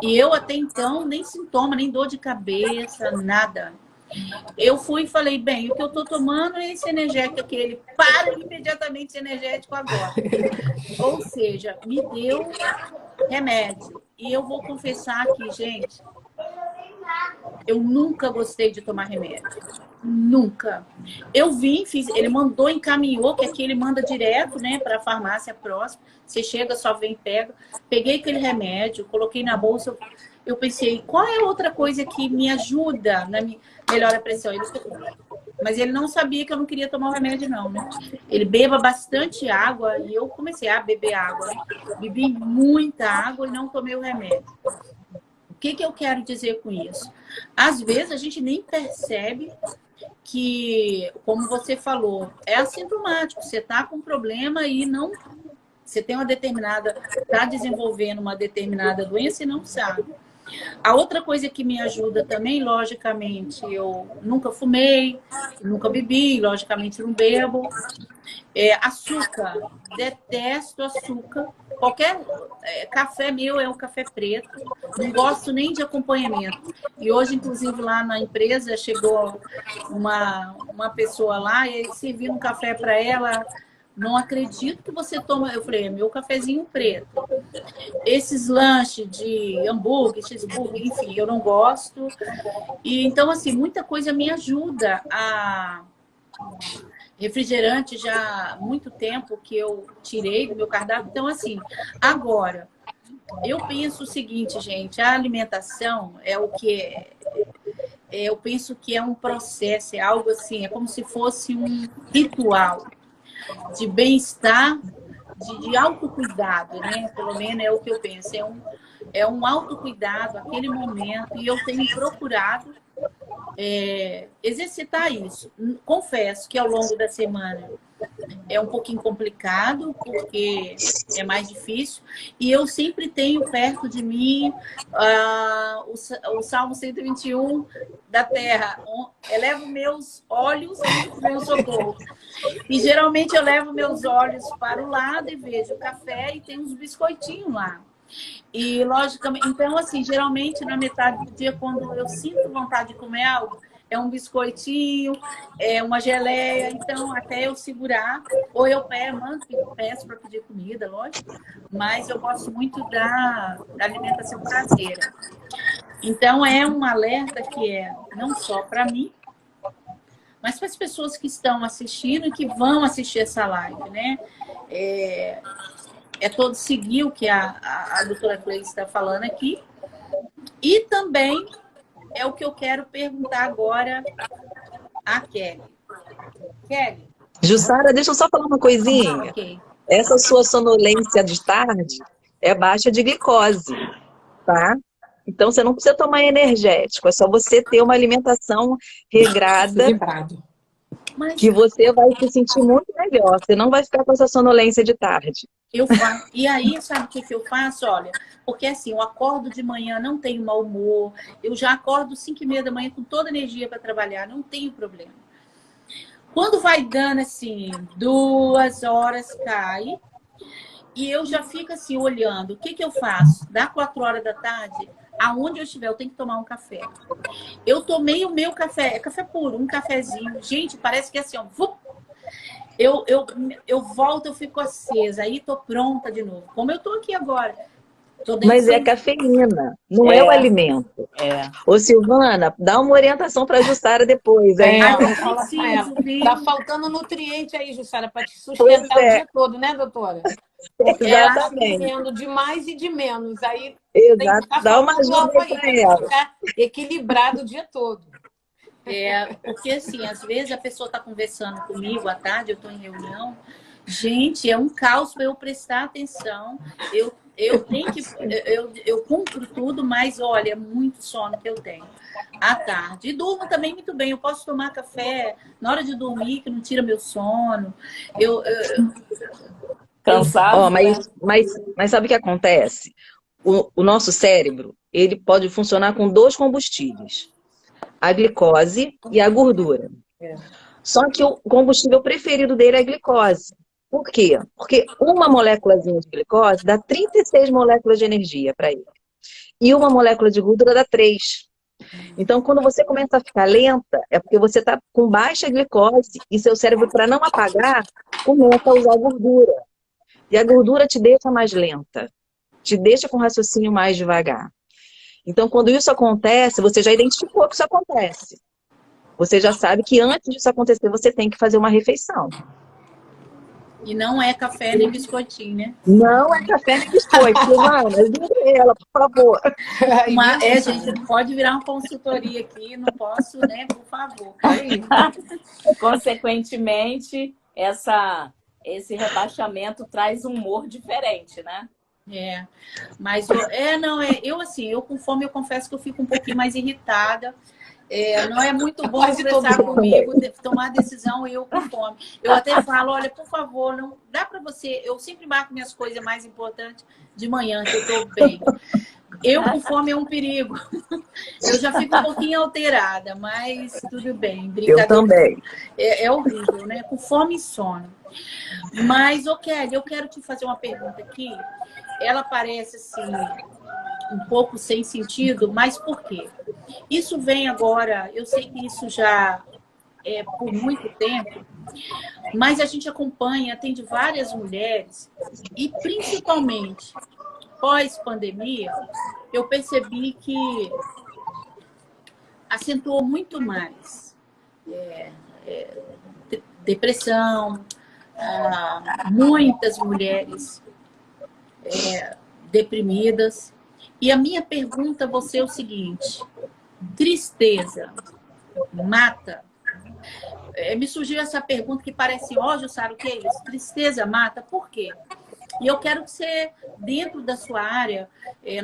E eu até então, nem sintoma, nem dor de cabeça, nada. Eu fui e falei, bem, o que eu estou tomando é esse energético aqui. Ele para imediatamente esse energético agora. Ou seja, me deu remédio. E eu vou confessar aqui, gente, eu nunca gostei de tomar remédio. Nunca. Eu vim, fiz, ele mandou, encaminhou, que aqui ele manda direto, né, para a farmácia próxima. Você chega, só vem e pega. Peguei aquele remédio, coloquei na bolsa. Eu pensei, qual é a outra coisa que me ajuda na melhora a pressão? Mas ele não sabia que eu não queria tomar o remédio, não, né? Ele beba bastante água e eu comecei a beber água. Bebi muita água e não tomei o remédio. O que eu quero dizer com isso? Às vezes a gente nem percebe que, como você falou, é assintomático. Você está com um problema e não... Você tem uma determinada... Está desenvolvendo uma determinada doença e não sabe. A outra coisa que me ajuda também, logicamente, eu nunca fumei, nunca bebi, logicamente não bebo. Açúcar, detesto açúcar. Qualquer café meu é um café preto. Não gosto nem de acompanhamento. E hoje, inclusive, lá na empresa, chegou uma pessoa lá e serviu um café para ela, não acredito que você toma... Eu falei, é meu cafezinho preto. Esses lanches de hambúrguer, cheeseburger, enfim, eu não gosto. E então, assim, muita coisa me ajuda a... Refrigerante já há muito tempo que eu tirei do meu cardápio. Então, assim, agora, eu penso o seguinte, gente, a alimentação é o que é. Eu penso que é um processo, é algo assim, é como se fosse um ritual de bem-estar, de autocuidado, né? Pelo menos é o que eu penso. É um autocuidado, aquele momento, e eu tenho procurado exercitar isso. Confesso que ao longo da semana é um pouquinho complicado, porque é mais difícil. E eu sempre tenho perto de mim o Salmo 121 da terra. Elevo meus olhos e meu socorro. E geralmente eu levo meus olhos para o lado e vejo o café e tem uns biscoitinhos lá. E, logicamente, então, assim, geralmente na metade do dia, quando eu sinto vontade de comer algo, é um biscoitinho, é uma geleia, então até eu segurar, ou eu peço para pedir comida, lógico, mas eu gosto muito da alimentação caseira. Então é um alerta que é não só para mim, mas para as pessoas que estão assistindo e que vão assistir essa live, né? É todo seguir o que a doutora Cleice está falando aqui. E também é o que eu quero perguntar agora a Kelly. Kelly. Jussara, deixa eu só falar uma coisinha. Okay. Essa sua sonolência de tarde é baixa de glicose, tá? Então, você não precisa tomar energético, é só você ter uma alimentação regrada, que você vai se sentir muito melhor. Você não vai ficar com essa sonolência de tarde. E aí, sabe o que eu faço? Olha, porque assim, eu acordo de manhã, não tenho mau humor, eu já acordo 5h30 da manhã com toda a energia para trabalhar, não tenho problema. Quando vai dando assim, 2 horas cai, e eu já fico assim, olhando, o que eu faço? Dá 4 horas da tarde, aonde eu estiver, eu tenho que tomar um café. Eu tomei o meu café, é café puro, um cafezinho. Gente, parece que é assim, ó, eu volto, eu fico acesa, aí tô pronta de novo. Como eu tô aqui agora. Mas é cafeína, não é o alimento. Ô, Silvana, dá uma orientação para a Jussara depois, hein? Tá faltando nutriente aí, Jussara, para te sustentar o dia todo, né, doutora? Exatamente. Comendo de mais e de menos. Aí exato. Dá uma ajuda para ela. Ficar equilibrado o dia todo. Porque assim, às vezes a pessoa está conversando comigo à tarde, eu estou em reunião. Gente, é um caos para eu prestar atenção. Eu tenho que. Eu cumpro tudo, mas olha, é muito sono que eu tenho à tarde. E durmo também muito bem. Eu posso tomar café na hora de dormir, que não tira meu sono. Cansado. Mas sabe o que acontece? O nosso cérebro, ele pode funcionar com 2 combustíveis: a glicose e a gordura. Só que o combustível preferido dele é a glicose. Por quê? Porque uma moléculazinha de glicose dá 36 moléculas de energia para ele. E uma molécula de gordura dá 3. Então, quando você começa a ficar lenta, é porque você está com baixa glicose e seu cérebro, para não apagar, começa a usar gordura. E a gordura te deixa mais lenta, te deixa com raciocínio mais devagar. Então, quando isso acontece, você já identificou que isso acontece. Você já sabe que antes disso acontecer, você tem que fazer uma refeição. E não é café nem biscoitinho, né? Não é café nem biscoito. Silvana, ajuda ela, por favor. Gente, não pode virar uma consultoria aqui, não posso, né? Por favor. Consequentemente, esse rebaixamento traz um humor diferente, né? Mas eu assim, eu com fome, eu confesso que eu fico um pouquinho mais irritada. Não é muito bom conversar comigo, tomar decisão eu com fome. Eu até falo, olha, por favor, não dá para você. Eu sempre marco minhas coisas mais importantes de manhã, que eu estou bem. Eu com fome é um perigo. Eu já fico um pouquinho alterada, mas tudo bem. Eu também. É horrível, né? Com fome e sono. Mas, Kelly, eu quero te fazer uma pergunta aqui. Ela parece assim um pouco sem sentido, mas por quê? Isso vem agora, eu sei que isso já é por muito tempo, Mas a gente acompanha, atende várias mulheres e principalmente pós-pandemia, eu percebi que acentuou muito mais depressão, muitas mulheres deprimidas. E a minha pergunta a você é o seguinte: tristeza mata? Me surgiu essa pergunta que parece, Jussara, o que é isso? Tristeza mata? Por quê? E eu quero que você, dentro da sua área,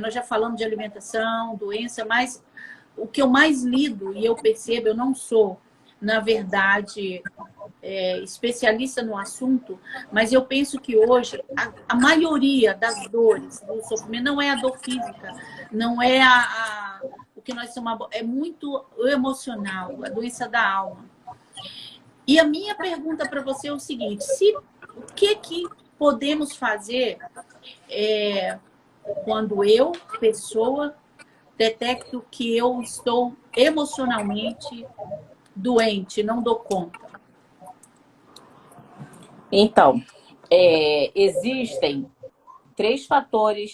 nós já falamos de alimentação, doença, mas o que eu mais lido e eu percebo, eu não sou, na verdade, especialista no assunto, mas eu penso que hoje a maioria das dores, do sofrimento, não é a dor física, não é o que nós chamamos, é muito emocional, a doença da alma. E a minha pergunta para você é o seguinte: o que podemos fazer quando eu, pessoa, detecto que eu estou emocionalmente doente, não dou conta? Então, existem 3 fatores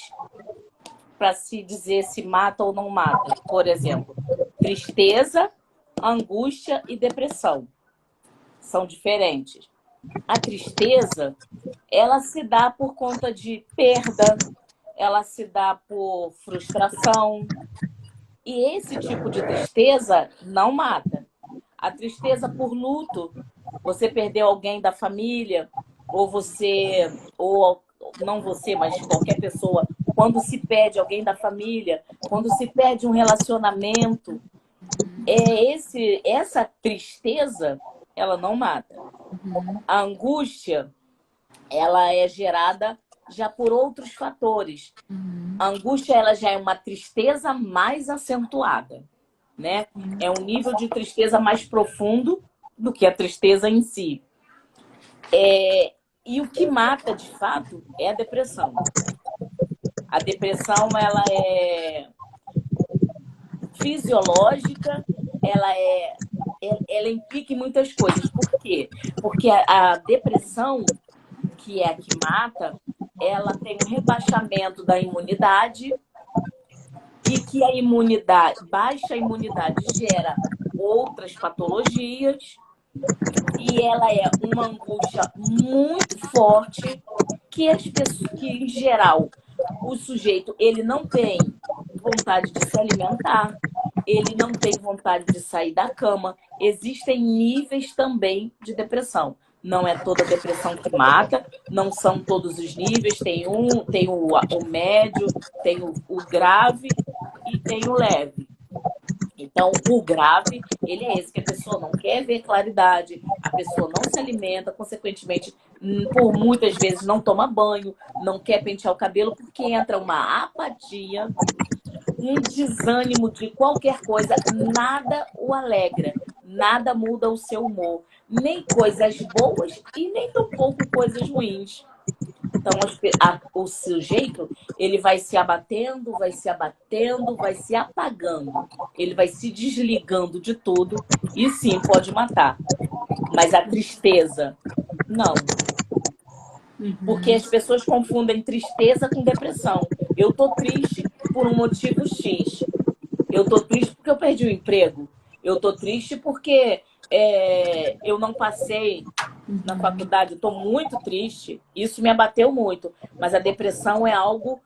para se dizer se mata ou não mata. Por exemplo, tristeza, angústia e depressão. São diferentes. A tristeza, ela se dá por conta de perda, ela se dá por frustração. E esse tipo de tristeza não mata. A tristeza por luto, você perdeu alguém da família, ou não você, mas qualquer pessoa, quando se perde alguém da família, quando se perde um relacionamento, essa tristeza, ela não mata. A angústia, ela é gerada já por outros fatores. A angústia, ela já é uma tristeza mais acentuada, né? É um nível de tristeza mais profundo do que a tristeza em si. E o que mata, de fato, é a depressão. A depressão, ela é fisiológica, ela implica em muitas coisas. Por quê? Porque a depressão, que é a que mata, ela tem um rebaixamento da imunidade, e que baixa imunidade gera outras patologias, e ela é uma angústia muito forte que em geral, o sujeito, ele não tem vontade de se alimentar, ele não tem vontade de sair da cama. Existem níveis também de depressão. Não é toda depressão que mata, não são todos os níveis. Tem o médio, tem o grave e tem o leve. Então, o grave, ele é esse, que a pessoa não quer ver claridade, a pessoa não se alimenta, consequentemente, por muitas vezes não toma banho, não quer pentear o cabelo, porque entra uma apatia, um desânimo de qualquer coisa, nada o alegra, nada muda o seu humor, nem coisas boas e nem tampouco coisas ruins. Então, o sujeito, ele vai se abatendo, vai se apagando, ele vai se desligando de tudo e sim, pode matar. Mas a tristeza, não. Porque as pessoas confundem tristeza com depressão. Eu tô triste por um motivo X. Eu tô triste porque eu perdi o emprego. Eu tô triste porque eu não passei na faculdade. Eu tô muito triste. Isso me abateu muito. Mas a depressão é algo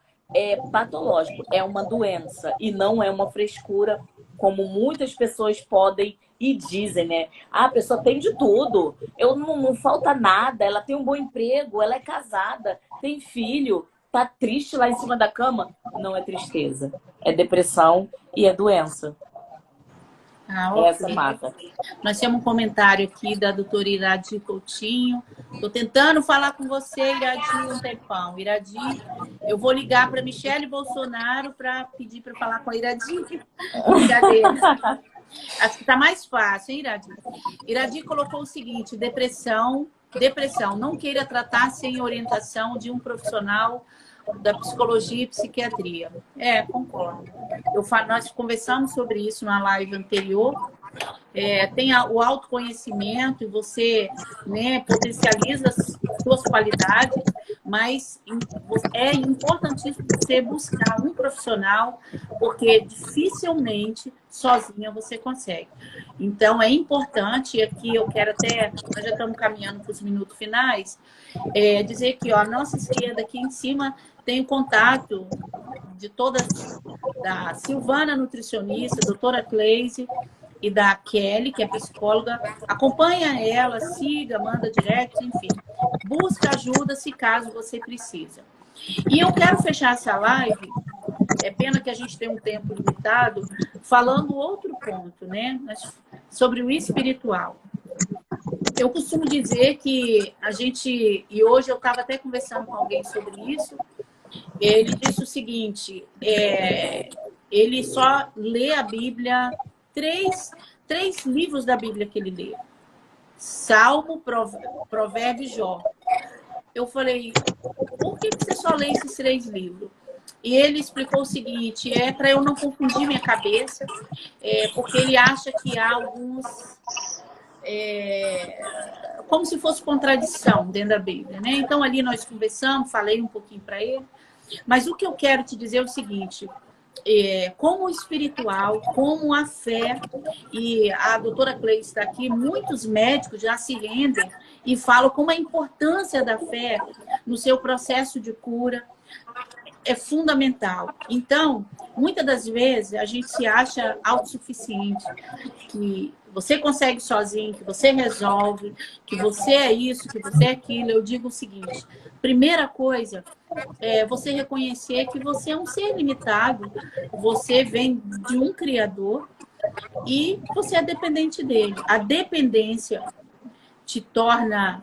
patológico. É uma doença. E não é uma frescura, como muitas pessoas podem e dizem, né? A pessoa tem de tudo. Não falta nada. Ela tem um bom emprego. Ela é casada. Tem filho. Tá triste lá em cima da cama. Não é tristeza. É depressão e é doença. Essa mata. Nós temos um comentário aqui da doutora Iradi Coutinho. Estou tentando falar com você, Iradi, um tempão. Iradi, eu vou ligar para Michele Bolsonaro para pedir para falar com a Iradi. Brincadeira. Acho que está mais fácil, hein, Iradi? Iradi colocou o seguinte: depressão, não queira tratar sem orientação de um profissional da psicologia e psiquiatria. Concordo. Nós conversamos sobre isso na live anterior tem o autoconhecimento e você, né, potencializa as suas qualidades, mas é importantíssimo você buscar um profissional, porque dificilmente sozinha você consegue. Então, é importante, e aqui eu quero até, nós já estamos caminhando para os minutos finais, dizer que, ó, a nossa esquerda aqui em cima tem contato de todas, da Silvana, nutricionista, doutora Cleise, e da Kelly, que é psicóloga. Acompanha ela, siga, manda direct, enfim. Busca ajuda se caso você precisa. E eu quero fechar essa live, é pena que a gente tem um tempo limitado, falando outro ponto, né? Sobre o espiritual. Eu costumo dizer que a gente, e hoje eu estava até conversando com alguém sobre isso, ele disse o seguinte, ele só lê a Bíblia, três livros da Bíblia que ele lê. Salmo, Provérbio e Jó. Eu falei, por que você só lê esses 3 livros? E ele explicou o seguinte, para eu não confundir minha cabeça, porque ele acha que há alguns... como se fosse contradição dentro da Bíblia, né? Então, ali nós conversamos, falei um pouquinho para ele. Mas o que eu quero te dizer é o seguinte, como o espiritual, como a fé, e a doutora Cleide está aqui, muitos médicos já se rendem e falam como a importância da fé no seu processo de cura é fundamental. Então, muitas das vezes, a gente se acha autossuficiente, que você consegue sozinho, que você resolve, que você é isso, que você é aquilo. Eu digo o seguinte, primeira coisa é você reconhecer que você é um ser limitado, você vem de um Criador e você é dependente dele. A dependência te torna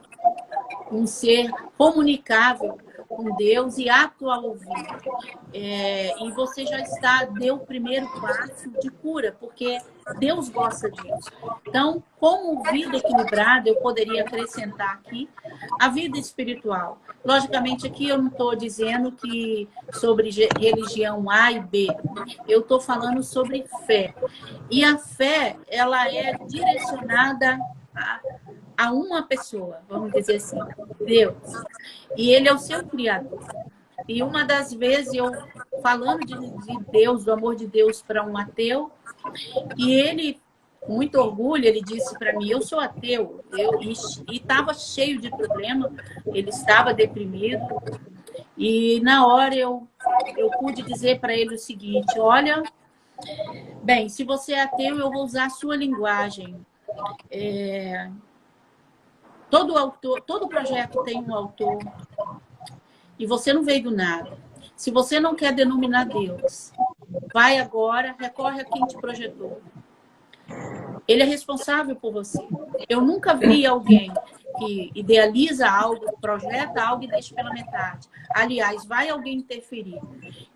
um ser comunicável com Deus e apto a ouvir. E você já deu o primeiro passo de cura, porque Deus gosta disso. Então, como vida equilibrada, eu poderia acrescentar aqui a vida espiritual. Logicamente, aqui eu não estou dizendo que sobre religião A e B. Eu estou falando sobre fé. E a fé, ela é direcionada a uma pessoa, vamos dizer assim, Deus. E ele é o seu Criador. E uma das vezes, eu falando de Deus, do amor de Deus para um ateu, e ele, com muito orgulho, ele disse para mim, eu sou ateu. E estava cheio de problema, ele estava deprimido. E na hora eu pude dizer para ele o seguinte, olha, bem, se você é ateu, eu vou usar a sua linguagem. Todo projeto tem um autor e você não veio do nada. Se você não quer denominar Deus, vai agora, recorre a quem te projetou. Ele é responsável por você. Eu nunca vi alguém que idealiza algo, projeta algo e deixa pela metade. Aliás, vai alguém interferir.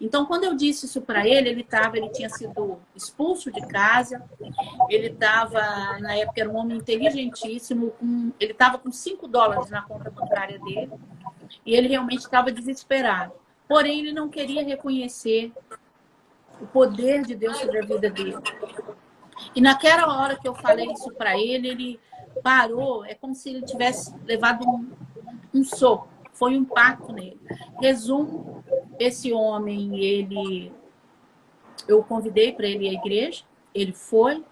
Então, quando eu disse isso para ele, ele tinha sido expulso de casa, ele estava, na época, era um homem inteligentíssimo, ele estava com $5 na conta bancária dele, e ele realmente estava desesperado. Porém, ele não queria reconhecer o poder de Deus sobre a vida dele. E naquela hora que eu falei isso para ele, ele parou, é como se ele tivesse levado um soco, foi um impacto nele. Resumo, esse homem, eu convidei para ele ir à igreja, ele foi,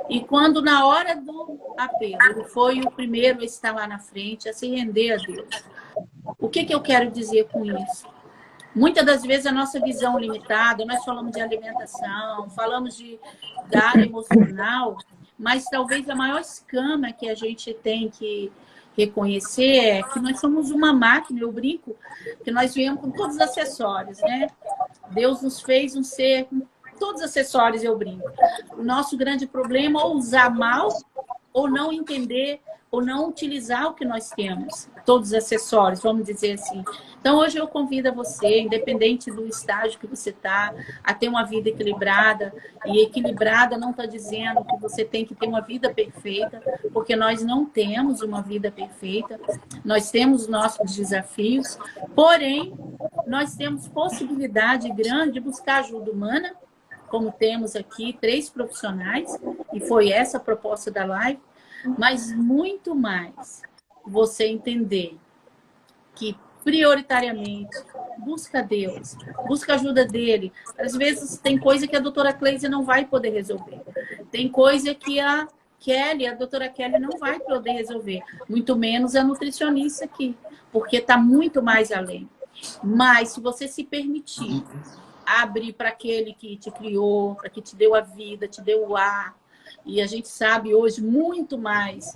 e quando na hora do apelo, ele foi o primeiro a estar lá na frente, a se render a Deus. O que eu quero dizer com isso? Muitas das vezes a nossa visão limitada, nós falamos de alimentação, falamos da área emocional, mas talvez a maior escama que a gente tem que reconhecer é que nós somos uma máquina, eu brinco, que nós viemos com todos os acessórios, né? Deus nos fez um ser com todos os acessórios, eu brinco. O nosso grande problema é ou usar mal, ou não entender, ou não utilizar o que nós temos, todos os acessórios, vamos dizer assim. Então, hoje eu convido a você, independente do estágio que você está, a ter uma vida equilibrada. E equilibrada não está dizendo que você tem que ter uma vida perfeita, porque nós não temos uma vida perfeita. Nós temos nossos desafios, porém, nós temos possibilidade grande de buscar ajuda humana, como temos aqui 3 profissionais, e foi essa a proposta da live, mas muito mais você entender que prioritariamente busca Deus, busca a ajuda dele. Às vezes tem coisa que a doutora Cleise não vai poder resolver. Tem coisa que a Kelly, a doutora Kelly não vai poder resolver. Muito menos a nutricionista aqui, porque está muito mais além. Mas se você se permitir abrir para aquele que te criou, para que te deu a vida, te deu o ar, e a gente sabe hoje muito mais,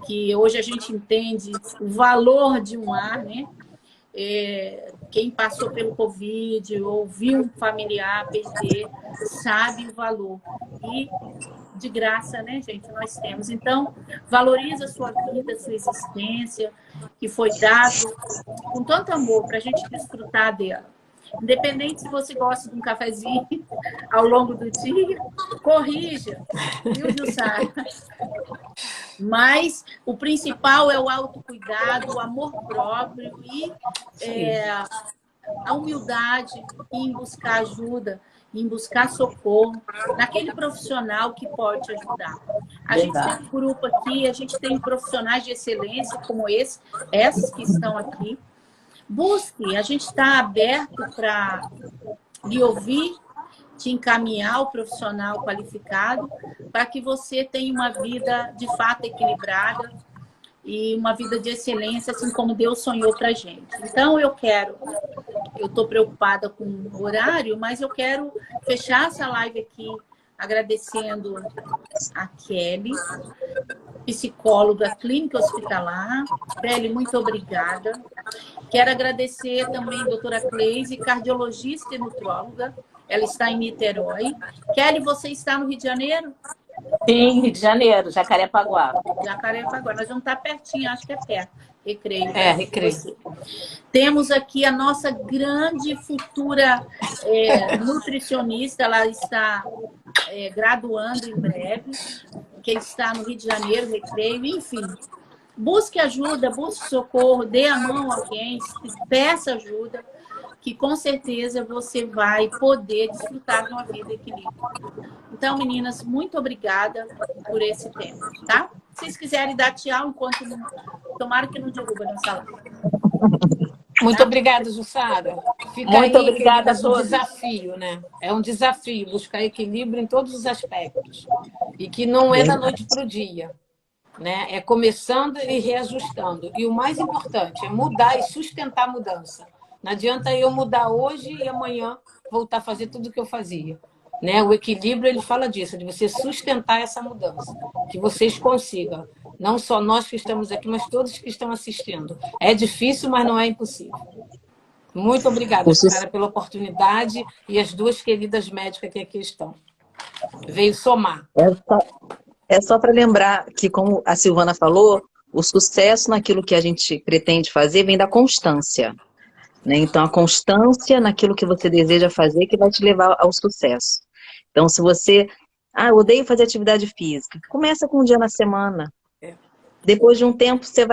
que hoje a gente entende o valor de um ar, né? Quem passou pelo Covid ou viu um familiar perder, sabe o valor. E de graça, né, gente, nós temos. Então, valoriza a sua vida, a sua existência, que foi dado com tanto amor para a gente desfrutar dela. Independente se você gosta de um cafezinho ao longo do dia, corrija, viu, Jussara? Mas o principal é o autocuidado, o amor próprio e a humildade em buscar ajuda, em buscar socorro naquele profissional que pode te ajudar. A gente tem um grupo aqui, a gente tem profissionais de excelência como esses que estão aqui. Busque, a gente está aberto para lhe ouvir, te encaminhar ao profissional qualificado para que você tenha uma vida de fato equilibrada e uma vida de excelência, assim como Deus sonhou para a gente. Então, eu estou preocupada com o horário, mas eu quero fechar essa live aqui agradecendo a Kelly, psicóloga clínica hospitalar. Kelly, muito obrigada. Quero agradecer também a doutora Cleise, cardiologista e nutróloga. Ela está em Niterói. Kelly, você está no Rio de Janeiro? Sim, Rio de Janeiro, Jacarepaguá. Jacarepaguá. Nós vamos estar pertinho, acho que é perto. Recreio. Recreio. Temos aqui a nossa grande futura nutricionista. Ela está graduando em breve. Que está no Rio de Janeiro, Recreio, enfim. Busque ajuda, busque socorro, dê a mão a alguém, peça ajuda, que com certeza você vai poder desfrutar de uma vida equilibrada. Então, meninas, muito obrigada por esse tempo, tá? Se vocês quiserem dar tchau, enquanto não... Tomara que não derruba nessa live. Muito obrigada, Jussara. Fica muito aí, obrigada a um todos. desafio, né? É um desafio buscar equilíbrio em todos os aspectos. E que não é da noite para o dia. Né? É começando e reajustando. E o mais importante é mudar e sustentar a mudança. Não adianta eu mudar hoje e amanhã voltar a fazer tudo o que eu fazia. Né? O equilíbrio, ele fala disso, de você sustentar essa mudança. Que vocês consigam. Não só nós que estamos aqui, mas todos que estão assistindo. É difícil, mas não é impossível. Muito obrigada, Sara, pela oportunidade e as 2 queridas médicas que aqui estão. Veio somar. É só para lembrar que, como a Silvana falou, o sucesso naquilo que a gente pretende fazer vem da constância. Né? Então, a constância naquilo que você deseja fazer que vai te levar ao sucesso. Então, se você... eu odeio fazer atividade física. Começa com um dia na semana. Depois de um tempo, você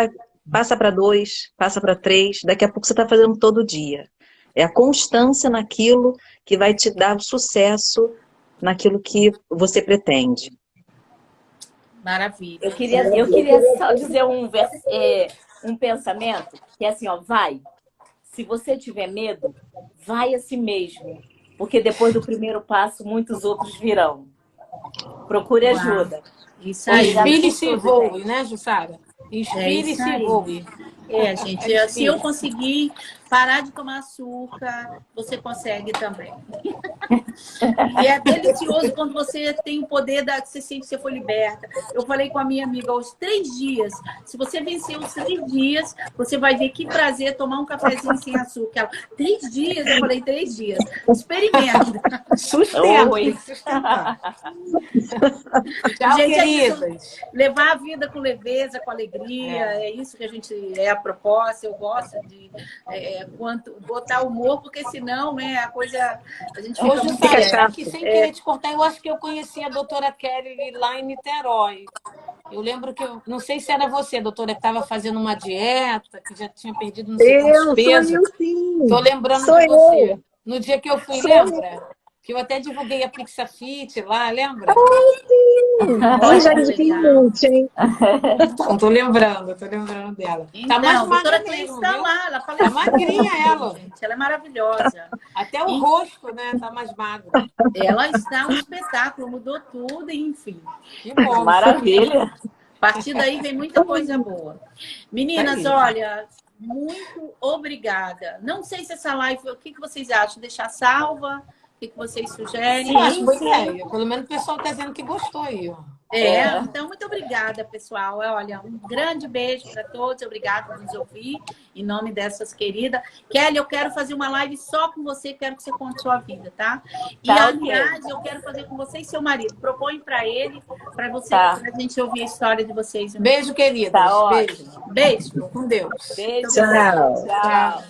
passa para 2, passa para 3. Daqui a pouco você está fazendo todo dia. É a constância naquilo que vai te dar sucesso naquilo que você pretende. Maravilha. Eu queria só dizer um pensamento, que é assim, ó, vai. Se você tiver medo, vai a si mesmo. Porque depois do primeiro passo, muitos outros virão. Procure ajuda. Isso aí. Inspire-se e voe, né, Jussara? Inspire-se e voe. Gente, se eu conseguir parar de tomar açúcar, você consegue também. E é delicioso quando você tem o poder que você sente que você foi liberta. Eu falei com a minha amiga, aos 3 dias, se você vencer os 3 dias, você vai ver que prazer tomar um cafezinho sem açúcar. Ela, 3 dias? Eu falei, 3 dias. Experimenta. Sustenta. Tchau, gente, queridas. Levar a vida com leveza, com alegria, é isso que a gente a proposta. Eu gosto de botar humor, porque senão, né, a coisa a gente fica muito chato. Aqui, sem querer te cortar, eu acho que eu conheci a doutora Kelly lá em Niterói. Eu lembro que, não sei se era você, doutora, que estava fazendo uma dieta, que já tinha perdido não sei quantos pesos. Sou eu, sim. Estou lembrando de você. No dia que eu fui, lembra? Que eu até divulguei a Pixafit lá, lembra? Eu já indiquei um monte, hein? Então, tô lembrando dela. Então, Tá mais a doutora magra Cleice mesmo, está viu? lá, ela Tá faleceu. magrinha ela. Gente, ela é maravilhosa. Até o rosto, né? Tá mais magro. Ela está um espetáculo, mudou tudo, enfim. Que bom. Maravilha. A partir daí vem muita coisa boa. Meninas, Tá aí. olha, muito obrigada. Não sei se essa live, o que vocês acham? Deixar salva? O que vocês sugerem? Eu acho boa sim. ideia. Pelo menos o pessoal tá dizendo que gostou aí, ó. Então, muito obrigada, pessoal. Olha, um grande beijo para todos. Obrigada por nos ouvir, em nome dessas queridas. Kelly, eu quero fazer uma live só com você, quero que você conte sua vida, tá? E, Tá, aliás, ok. eu quero fazer com você e seu marido. Propõe para ele, para você, Tá. pra gente ouvir a história de vocês. Beijo, queridas. Tá Beijo. Beijo. Com Deus. Beijo. Tchau. Tchau.